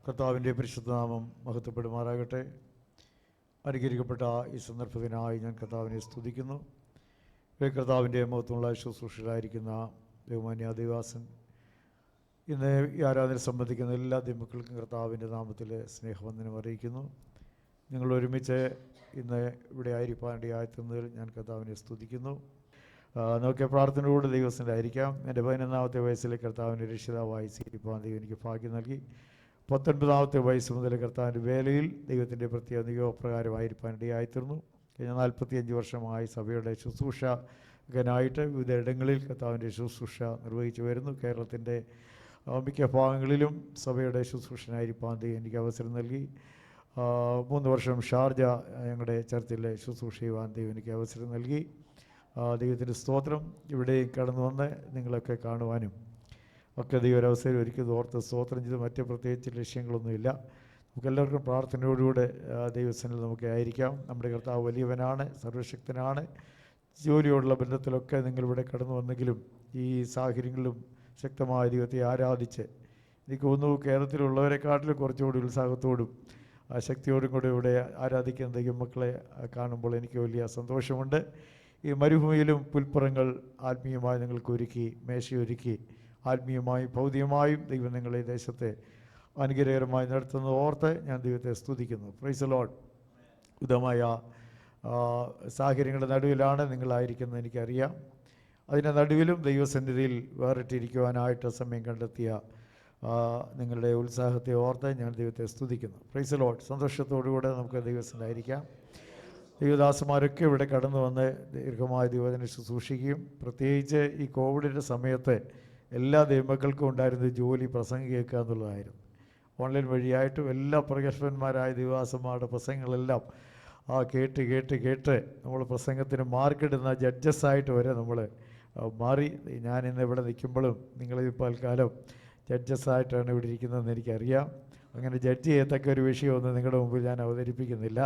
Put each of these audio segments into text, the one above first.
കർത്താവിൻ്റെ പരിശുദ്ധനാമം മഹത്വപ്പെടുമാറാകട്ടെ. അനുഗ്രഹിക്കപ്പെട്ട ഈ സന്ദർഭത്തിനായി ഞാൻ കർത്താവിനെ സ്തുതിക്കുന്നു. കർത്താവിൻ്റെ മഹത്വമുള്ള ശുശ്രൂഷയിലായിരിക്കുന്ന ബഹുമാന്യ ദേവാസൻ, ഇന്ന് ഈ ആരാധന സംബന്ധിക്കുന്ന എല്ലാ ദൈവമക്കൾക്കും കർത്താവിൻ്റെ നാമത്തിൽ സ്നേഹവന്ദനം അറിയിക്കുന്നു. നിങ്ങൾ ഒരുമിച്ച് ഇന്ന് ഇവിടെ ആയിരിക്കാനിടയായെത്തുന്നതിൽ ഞാൻ കർത്താവിനെ സ്തുതിക്കുന്നു. നമുക്ക് പ്രാർത്ഥനയോട് ദൈവത്തിലായിരിക്കാം. എൻ്റെ 11ാമത്തെ വയസ്സിലെ കർത്താവിൻ്റെ രക്ഷിതാവായി സ്വീകരിപ്പാൻ ദൈവം എനിക്ക് ഭാഗ്യം നൽകി. 19ാമത്തെ വയസ്സ് മുതൽ കർത്താവിൻ്റെ വേലയിൽ ദൈവത്തിൻ്റെ പ്രത്യേക നിയോഗപ്രകാരമായിരിക്കാൻ ഇടയായിത്തീർന്നു. കഴിഞ്ഞ 45 വർഷമായി സഭയുടെ ശുശ്രൂഷകനായിട്ട് വിവിധ ഇടങ്ങളിൽ കർത്താവിൻ്റെ ശുശ്രൂഷ നിർവഹിച്ചു വരുന്നു. കേരളത്തിൻ്റെ മിക്ക ഭാഗങ്ങളിലും സഭയുടെ ശുശ്രൂഷനായിരിക്കാൻ ദൈവം എനിക്ക് അവസരം നൽകി. 3 വർഷം ഷാർജ ഞങ്ങളുടെ ചർച്ചിലെ ശുശ്രൂഷ ചെയ്യുവാൻ ദൈവം എനിക്ക് അവസരം നൽകി. ദൈവത്തിൻ്റെ സ്തോത്രം. ഇവിടെ കടന്നു വന്ന് നിങ്ങളൊക്കെ കാണുവാനും ഒക്കെ ദൈവരവസരം ഒരിക്കലും ഓർത്ത് സ്തോത്രം ചെയ്ത് മറ്റ് പ്രത്യേകിച്ച് ലക്ഷ്യങ്ങളൊന്നുമില്ല. നമുക്കെല്ലാവർക്കും പ്രാർത്ഥനയോടുകൂടെ ദൈവസന്നിധിയിൽ നമുക്ക് ആയിരിക്കാം. നമ്മുടെ കർത്താവ് വലിയവനാണ്, സർവശക്തനാണ്. ജോലിയോടുള്ള ബന്ധത്തിലൊക്കെ നിങ്ങളിവിടെ കടന്നു വന്നെങ്കിലും ഈ സാഹചര്യങ്ങളിലും ശക്തമായ ദൈവത്തെ ആരാധിച്ച് എനിക്ക് തോന്നുന്നു കേരളത്തിലുള്ളവരെക്കാട്ടിലും കുറച്ചുകൂടി ഉത്സാഹത്തോടും ശക്തിയോടും കൂടെ ഇവിടെ ആരാധിക്കുന്ന ദൈവമക്കളെ കാണുമ്പോൾ എനിക്ക് വലിയ സന്തോഷമുണ്ട്. ഈ മരുഭൂമിയിലും പുൽപ്പുറങ്ങൾ ആത്മീയമായി നിങ്ങൾക്ക് ഒരുക്കി, മേശയൊരുക്കി ആത്മീയമായും ഭൗതികമായും ദൈവം നിങ്ങളെ ദേശത്തെ അനുഗ്രഹകരമായി നടത്തുന്നത് ഓർത്ത് ഞാൻ ദൈവത്തെ സ്തുതിക്കുന്നു. Price the Lord. ഉദമായ സാഹചര്യങ്ങളുടെ നടുവിലാണ് നിങ്ങളായിരിക്കുന്നത് എനിക്കറിയാം. അതിൻ്റെ നടുവിലും ദൈവസന്നിധിയിൽ വേറിട്ടിരിക്കുവാനായിട്ട് സമയം കണ്ടെത്തിയ നിങ്ങളുടെ ഉത്സാഹത്തെ ഓർത്ത് ഞാൻ ദൈവത്തെ സ്തുതിക്കുന്നു. Price the Lord. സന്തോഷത്തോടുകൂടെ നമുക്ക് ദൈവസന്നിധിയിലായിരിക്കാം. ദൈവദാസന്മാരൊക്കെ ഇവിടെ കടന്നു വന്ന് ദീർഘമായ ദൈവത്തിനെ ശുശ്രൂഷിക്കുകയും പ്രത്യേകിച്ച് ഈ കോവിഡിൻ്റെ സമയത്ത് എല്ലാ ദൈവമക്കൾക്കും ഉണ്ടായിരുന്ന ജോലി പ്രസംഗം കേൾക്കുക എന്നുള്ളതായിരുന്നു. ഓൺലൈൻ വഴിയായിട്ടും എല്ലാ പ്രഗത്ഭന്മാരായ ദൈവദാസന്മാരുടെ പ്രസംഗങ്ങളെല്ലാം കേട്ട് കേട്ട് കേട്ട് നമ്മൾ പ്രസംഗത്തിന് മാർക്കിടുന്ന ജഡ്ജസ്സായിട്ട് വരെ നമ്മൾ മാറി. ഞാനിന്ന് ഇവിടെ നിൽക്കുമ്പോഴും നിങ്ങളിപ്പോൾ കാലം ജഡ്ജസ്സായിട്ടാണ് ഇവിടെ ഇരിക്കുന്നതെന്ന് എനിക്കറിയാം. അങ്ങനെ ജഡ്ജ് ചെയ്യത്തക്ക ഒരു വിഷയമൊന്നും നിങ്ങളുടെ മുമ്പിൽ ഞാൻ അവതരിപ്പിക്കുന്നില്ല.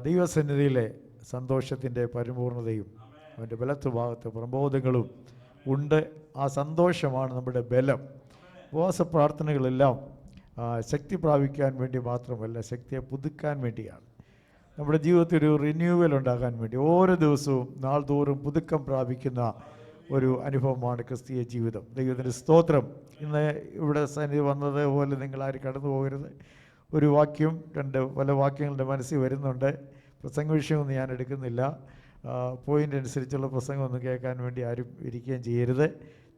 ദൈവസന്നിധിയിലെ സന്തോഷത്തിൻ്റെ പരിപൂർണതയും അവൻ്റെ ബലത്വഭാഗത്ത് പ്രബോധങ്ങളും ഉണ്ട്. ആ സന്തോഷമാണ് നമ്മുടെ ബലം. ഉപവാസ പ്രാർത്ഥനകളെല്ലാം ശക്തി പ്രാപിക്കാൻ വേണ്ടി മാത്രമല്ല, ശക്തിയെ പുതുക്കാൻ വേണ്ടിയാണ്. നമ്മുടെ ജീവിതത്തിൽ ഒരു റിന്യൂവൽ ഉണ്ടാകാൻ വേണ്ടി ഓരോ ദിവസവും നാൾതോറും പുതുക്കം പ്രാപിക്കുന്ന ഒരു അനുഭവമാണ് ക്രിസ്തീയ ജീവിതം. ദൈവത്തിൻ്റെ സ്തോത്രം. ഇന്ന് ഇവിടെ സന്നിധി വന്നതുപോലെ നിങ്ങളാരും കടന്നു പോകരുത്. ഒരു വാക്യം പല വാക്യങ്ങളുടെ മനസ്സിൽ വരുന്നുണ്ട്. പ്രസംഗ വിഷയമൊന്നും ഞാൻ എടുക്കുന്നില്ല. പോയിൻ്റ് അനുസരിച്ചുള്ള പ്രസംഗമൊന്നും കേൾക്കാൻ വേണ്ടി ആരും ഇരിക്കുകയും ചെയ്യരുത്.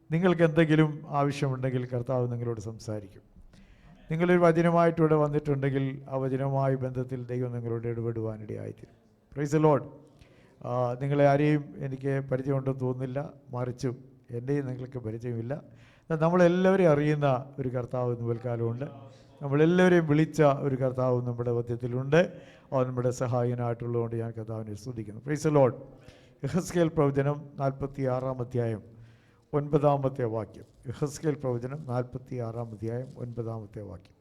നിങ്ങൾക്ക് എന്തെങ്കിലും ആവശ്യമുണ്ടെങ്കിൽ കർത്താവ് നിങ്ങളോട് സംസാരിക്കും. നിങ്ങളൊരു വചനമായിട്ട് ഇവിടെ വന്നിട്ടുണ്ടെങ്കിൽ ആ വചനവുമായി ബന്ധത്തിൽ ദൈവം നിങ്ങളോട് ഇടപെടുവാനിടയായിത്തീരും. Price the Lord. നിങ്ങളെ ആരെയും എനിക്ക് പരിചയമുണ്ടെന്ന് തോന്നുന്നില്ല, മറിച്ചും എൻ്റെയും നിങ്ങൾക്ക് പരിചയമില്ല. നമ്മളെല്ലാവരെയും അറിയുന്ന ഒരു കർത്താവ് മുതൽക്കാലമുണ്ട്. നമ്മളെല്ലാവരെയും വിളിച്ച ഒരു കർത്താവ് നമ്മുടെ മധ്യത്തിലുണ്ട്. അവൻ നമ്മുടെ സഹായനായിട്ടുള്ളതുകൊണ്ട് ഞാൻ കർത്താവിനെ സ്തുതിക്കുന്നു. Price the Lord. യെഹെസ്കേൽ പ്രവചനം 46-ാം അധ്യായം 9-ാമത്തെ വാക്യം. യെഹെസ്കേൽ പ്രവചനം 46-ാം അധ്യായം 9-ാമത്തെ വാക്യം.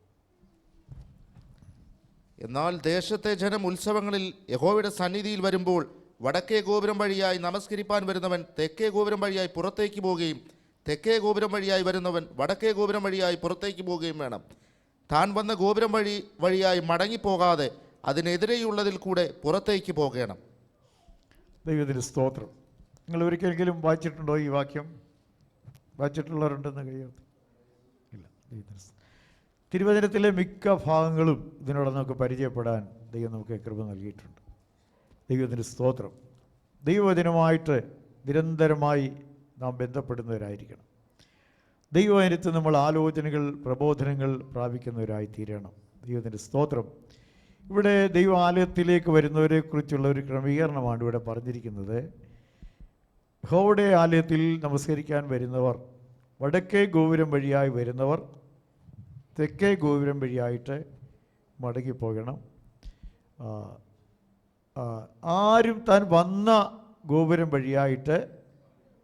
എന്നാൽ ദേശത്തെ ജനം ഉത്സവങ്ങളിൽ യഹോവയുടെ സന്നിധിയിൽ വരുമ്പോൾ വടക്കേ ഗോപുരം വഴിയായി നമസ്കരിപ്പാൻ വരുന്നവൻ തെക്കേ ഗോപുരം വഴിയായി പുറത്തേക്ക് പോവുകയും തെക്കേ ഗോപുരം വഴിയായി വരുന്നവൻ വടക്കേ ഗോപുരം വഴിയായി പുറത്തേക്ക് പോവുകയും വേണം. താൻ വന്ന ഗോപുരം വഴിയായി മടങ്ങിപ്പോകാതെ അതിനെതിരെയുള്ളതിൽ കൂടെ പുറത്തേക്ക് പോകണം. ദൈവത്തിൻ്റെ സ്തോത്രം. നിങ്ങൾ ഒരിക്കലെങ്കിലും വായിച്ചിട്ടുണ്ടോ ഈ വാക്യം? വായിച്ചിട്ടുള്ളവരുണ്ടെന്ന് കഴിയാത്ത ഇല്ല. തിരുവചനത്തിലെ മിക്ക ഭാഗങ്ങളും ഇതിനോട് നമുക്ക് പരിചയപ്പെടാൻ ദൈവം നമുക്ക് കൃപ നൽകിയിട്ടുണ്ട്. ദൈവത്തിൻ്റെ സ്തോത്രം. ദൈവവചനമായിട്ട് നിരന്തരമായി നാം ബന്ധപ്പെടുന്നവരായിരിക്കണം. ദൈവവചനത്ത് നമ്മൾ ആലോചനകൾ, പ്രബോധനങ്ങൾ പ്രാപിക്കുന്നവരായി തീരണം. ദൈവത്തിൻ്റെ സ്തോത്രം. ഇവിടെ ദൈവാലയത്തിലേക്ക് വരുന്നവരെക്കുറിച്ചുള്ള ഒരു ക്രമീകരണമാണ് ഇവിടെ പറഞ്ഞിരിക്കുന്നത്. യഹോവയുടെ ആലയത്തിൽ നമസ്കരിക്കാൻ വരുന്നവർ വടക്കേ ഗോപുരം വഴിയായി വരുന്നവർ തെക്കേ ഗോപുരം വഴിയായിട്ട് മടങ്ങിപ്പോകണം. ആരും താൻ വന്ന ഗോപുരം വഴിയായിട്ട്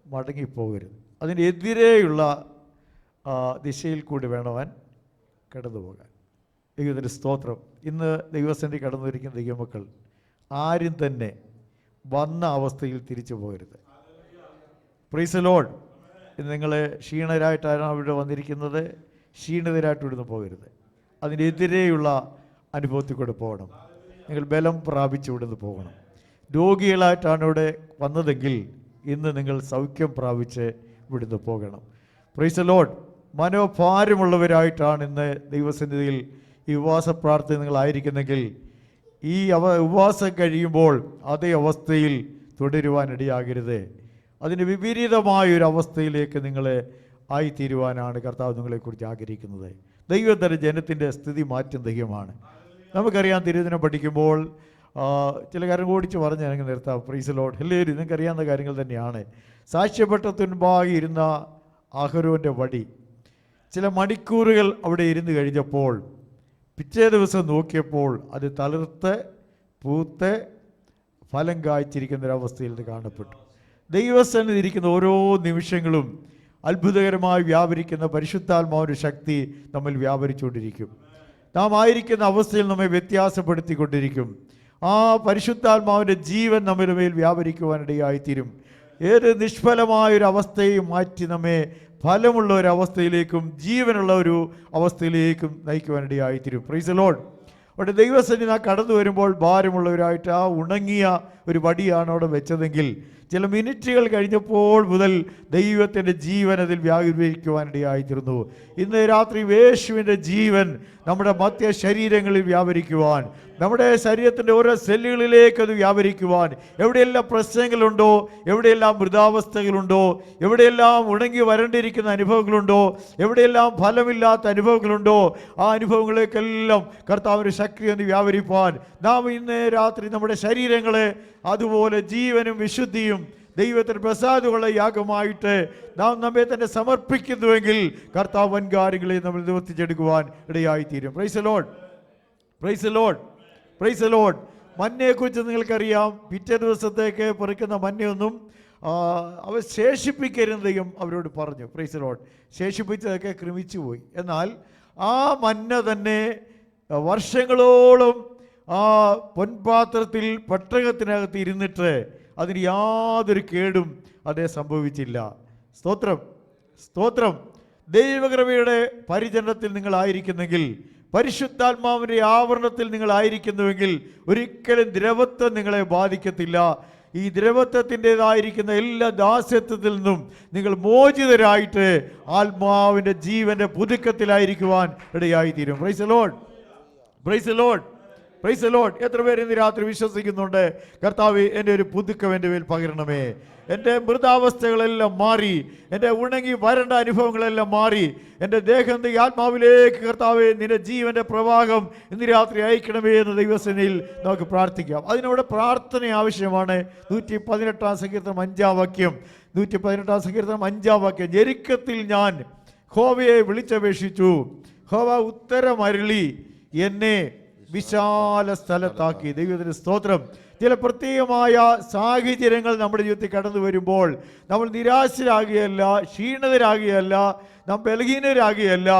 മടങ്ങിപ്പോകരുത്. അതിനെതിരെയുള്ള ദിശയിൽ കൂടി വേണവൻ കടന്നു പോകാൻ. ദൈവത്തിൻ്റെ സ്തോത്രം. ഇന്ന് ദൈവസന്നിധി കടന്നിരിക്കുന്ന ദൈവമക്കൾ ആരും തന്നെ വന്ന അവസ്ഥയിൽ തിരിച്ചു പോകരുത്. Price the Lord. ഇന്ന് നിങ്ങൾ ക്ഷീണരായിട്ടാണ് ഇവിടെ വന്നിരിക്കുന്നത്. ക്ഷീണിതരായിട്ട് ഇവിടുന്ന് പോകരുത്. അതിനെതിരെയുള്ള അനുഭവത്തിൽ കൂടെ പോകണം. നിങ്ങൾ ബലം പ്രാപിച്ചു ഇവിടുന്ന് പോകണം. രോഗികളായിട്ടാണ് ഇവിടെ വന്നതെങ്കിൽ ഇന്ന് നിങ്ങൾ സൗഖ്യം പ്രാപിച്ച് ഇവിടുന്ന് പോകണം. Price the Lord. മനോഭാരമുള്ളവരായിട്ടാണ് ഇന്ന് ദൈവസന്നിധിയിൽ ഈ ഉപവാസ പ്രാർത്ഥന നിങ്ങളായിരിക്കുന്നെങ്കിൽ ഈ ഉപവാസം കഴിയുമ്പോൾ അതേ അവസ്ഥയിൽ തുടരുവാനിടയാകരുത്. അതിന് വിപരീതമായൊരവസ്ഥയിലേക്ക് നിങ്ങളെ ആയിത്തീരുവാനാണ് കർത്താവ് നിങ്ങളെക്കുറിച്ച് ആഗ്രഹിക്കുന്നത്. ദൈവം തന്റെ ജനത്തിൻ്റെ സ്ഥിതി മാറ്റും ദൈവമാണ്. നമുക്കറിയാം, തിരുവചനം പഠിക്കുമ്പോൾ ചില കാര്യം ഓടിച്ച് പറഞ്ഞ് ഞങ്ങൾക്ക് നിർത്താം. Price the Lord. എല്ലാവരും നിങ്ങൾക്കറിയാവുന്ന കാര്യങ്ങൾ തന്നെയാണ്. സാക്ഷ്യപ്പെട്ടത്തിൻപാകെ ഇരുന്ന അഹരോൻ്റെ വടി ചില മണിക്കൂറുകൾ അവിടെ ഇരുന്ന് കഴിഞ്ഞപ്പോൾ പിറ്റേ ദിവസം നോക്കിയപ്പോൾ അത് തളിർത്ത് പൂത്ത് ഫലം കായ്ച്ചിരിക്കുന്നൊരവസ്ഥയിൽ ഇത് കാണപ്പെട്ടു. ദൈവസന്നിധി ഇരിക്കുന്ന ഓരോ നിമിഷങ്ങളും അത്ഭുതകരമായി വ്യാപരിക്കുന്ന പരിശുദ്ധാത്മാവിൻ്റെ ശക്തി നമ്മിൽ വ്യാപരിച്ചുകൊണ്ടിരിക്കും. നാം ആയിരിക്കുന്ന അവസ്ഥയിൽ നമ്മെ വ്യത്യാസപ്പെടുത്തിക്കൊണ്ടിരിക്കും. ആ പരിശുദ്ധാത്മാവിൻ്റെ ജീവൻ നമ്മുടെ മേൽ വ്യാപരിക്കുവാനിടയായിത്തീരും. ഏത് നിഷ്ഫലമായൊരവസ്ഥയും മാറ്റി നമ്മെ ഫലമുള്ള ഒരവസ്ഥയിലേക്കും ജീവനുള്ള ഒരു അവസ്ഥയിലേക്കും നയിക്കുവാനിടയായിത്തീരും. Praise the Lord. അവിടെ ദൈവസന്നിധി നാം കടന്നു വരുമ്പോൾ ഭാരമുള്ളവരായിട്ട് ആ ഉണങ്ങിയ ഒരു വടിയാണ് അവിടെ വെച്ചതെങ്കിൽ ചില മിനിറ്റുകൾ കഴിഞ്ഞപ്പോൾ മുതൽ ദൈവത്തിൻ്റെ ജീവൻ അതിൽ വ്യാപരിക്കുവാനിടയായിത്തീരുന്നു. ഇന്ന് രാത്രി യേശുവിൻ്റെ ജീവൻ നമ്മുടെ മധ്യ ശരീരങ്ങളിൽ വ്യാപരിക്കുവാൻ, നമ്മുടെ ശരീരത്തിൻ്റെ ഓരോ സെല്ലുകളിലേക്ക് അത് വ്യാപരിക്കുവാൻ, എവിടെയെല്ലാം പ്രശ്നങ്ങളുണ്ടോ, എവിടെയെല്ലാം മൃതാവസ്ഥകളുണ്ടോ, എവിടെയെല്ലാം ഉണങ്ങി വരണ്ടിരിക്കുന്ന അനുഭവങ്ങളുണ്ടോ, എവിടെയെല്ലാം ഫലമില്ലാത്ത അനുഭവങ്ങളുണ്ടോ, ആ അനുഭവങ്ങളേക്കെല്ലാം കർത്താവിൻ്റെ ശക്തി എന്ന് വ്യാപരിപ്പാൻ നാം ഇന്ന് രാത്രി നമ്മുടെ ശരീരങ്ങളെ അതുപോലെ ജീവനും വിശുദ്ധിയും ദൈവത്തിന് പ്രസാദമുള്ള യാഗമായിട്ട് നാം നമ്മെ തന്നെ സമർപ്പിക്കുന്നുവെങ്കിൽ കർത്താവ് വൻകാര്യങ്ങളെ നമ്മൾ നിവർത്തിച്ചെടുക്കുവാൻ ഇടയായിത്തീരും. Praise the Lord. Praise the Lord. Praise the Lord. മന്നയെക്കുറിച്ച് നിങ്ങൾക്കറിയാം. പിറ്റേ ദിവസത്തേക്ക് പെറുക്കുന്ന മന്നയൊന്നും അവർ ശേഷിപ്പിക്കരുത് ദൈവം അവരോട് പറഞ്ഞു. Praise the Lord. ശേഷിപ്പിച്ചതൊക്കെ ക്രമിച്ചു പോയി. എന്നാൽ ആ മന്ന തന്നെ വർഷങ്ങളോളം ആ പൊൻപാത്രത്തിൽ പെട്ടകത്തിനകത്ത് ഇരുന്നിട്ട് അതിന് യാതൊരു കേടും അതേ സംഭവിച്ചില്ല. സ്തോത്രം, സ്തോത്രം. ദൈവകൃപയുടെ പരിചരണത്തിൽ നിങ്ങളായിരിക്കുന്നെങ്കിൽ, പരിശുദ്ധാത്മാവിൻ്റെ ആവരണത്തിൽ നിങ്ങളായിരിക്കുന്നുവെങ്കിൽ ഒരിക്കലും ദ്രവത്വം നിങ്ങളെ ബാധിക്കത്തില്ല. ഈ ദ്രവത്വത്തിൻ്റെതായിരിക്കുന്ന എല്ലാ ദാസ്യത്വത്തിൽ നിന്നും നിങ്ങൾ മോചിതരായിട്ട് ആത്മാവിൻ്റെ ജീവൻ്റെ പുതുക്കത്തിലായിരിക്കുവാൻ ഇടയായിത്തീരും. Praise the Lord. Praise the Lord. Praise the Lord. എത്ര പേര് ഇന്ന് രാത്രി വിശ്വസിക്കുന്നുണ്ട്, കർത്താവേ എൻ്റെ ഒരു പുതുക്കം എൻ്റെ മേൽ പകരണമേ, എൻ്റെ മൃതാവസ്ഥകളെല്ലാം മാറി, എൻ്റെ ഉണങ്ങി വരണ്ട അനുഭവങ്ങളെല്ലാം മാറി, എൻ്റെ ദേഹം ആത്മാവിലേക്ക് കർത്താവേ നിന്റെ ജീവൻ്റെ പ്രവാഹം ഇന്ന് രാത്രി അയക്കണമേ എന്ന് ദൈവസേനയിൽ നമുക്ക് പ്രാർത്ഥിക്കാം. അതിനോട് പ്രാർത്ഥന ആവശ്യമാണ്. 118 സങ്കീർത്തനം 5 വാക്യം, 118 സങ്കീർത്തനം 5 വാക്യം, ഞെരുക്കത്തിൽ ഞാൻ യഹോവയെ വിളിച്ചപേക്ഷിച്ചു, യഹോവ ഉത്തരമരുളി എന്നെ വിശാല സ്ഥലത്താക്കി. ദൈവത്തിന് സ്തോത്രം. ചില പ്രത്യേകമായ സാഹചര്യങ്ങൾ നമ്മുടെ ജീവിതത്തിൽ കടന്നു വരുമ്പോൾ നമ്മൾ നിരാശരാകുകയല്ല, ക്ഷീണിതരാകുകയല്ല, നാം ബലഹീനരാകുകയല്ല,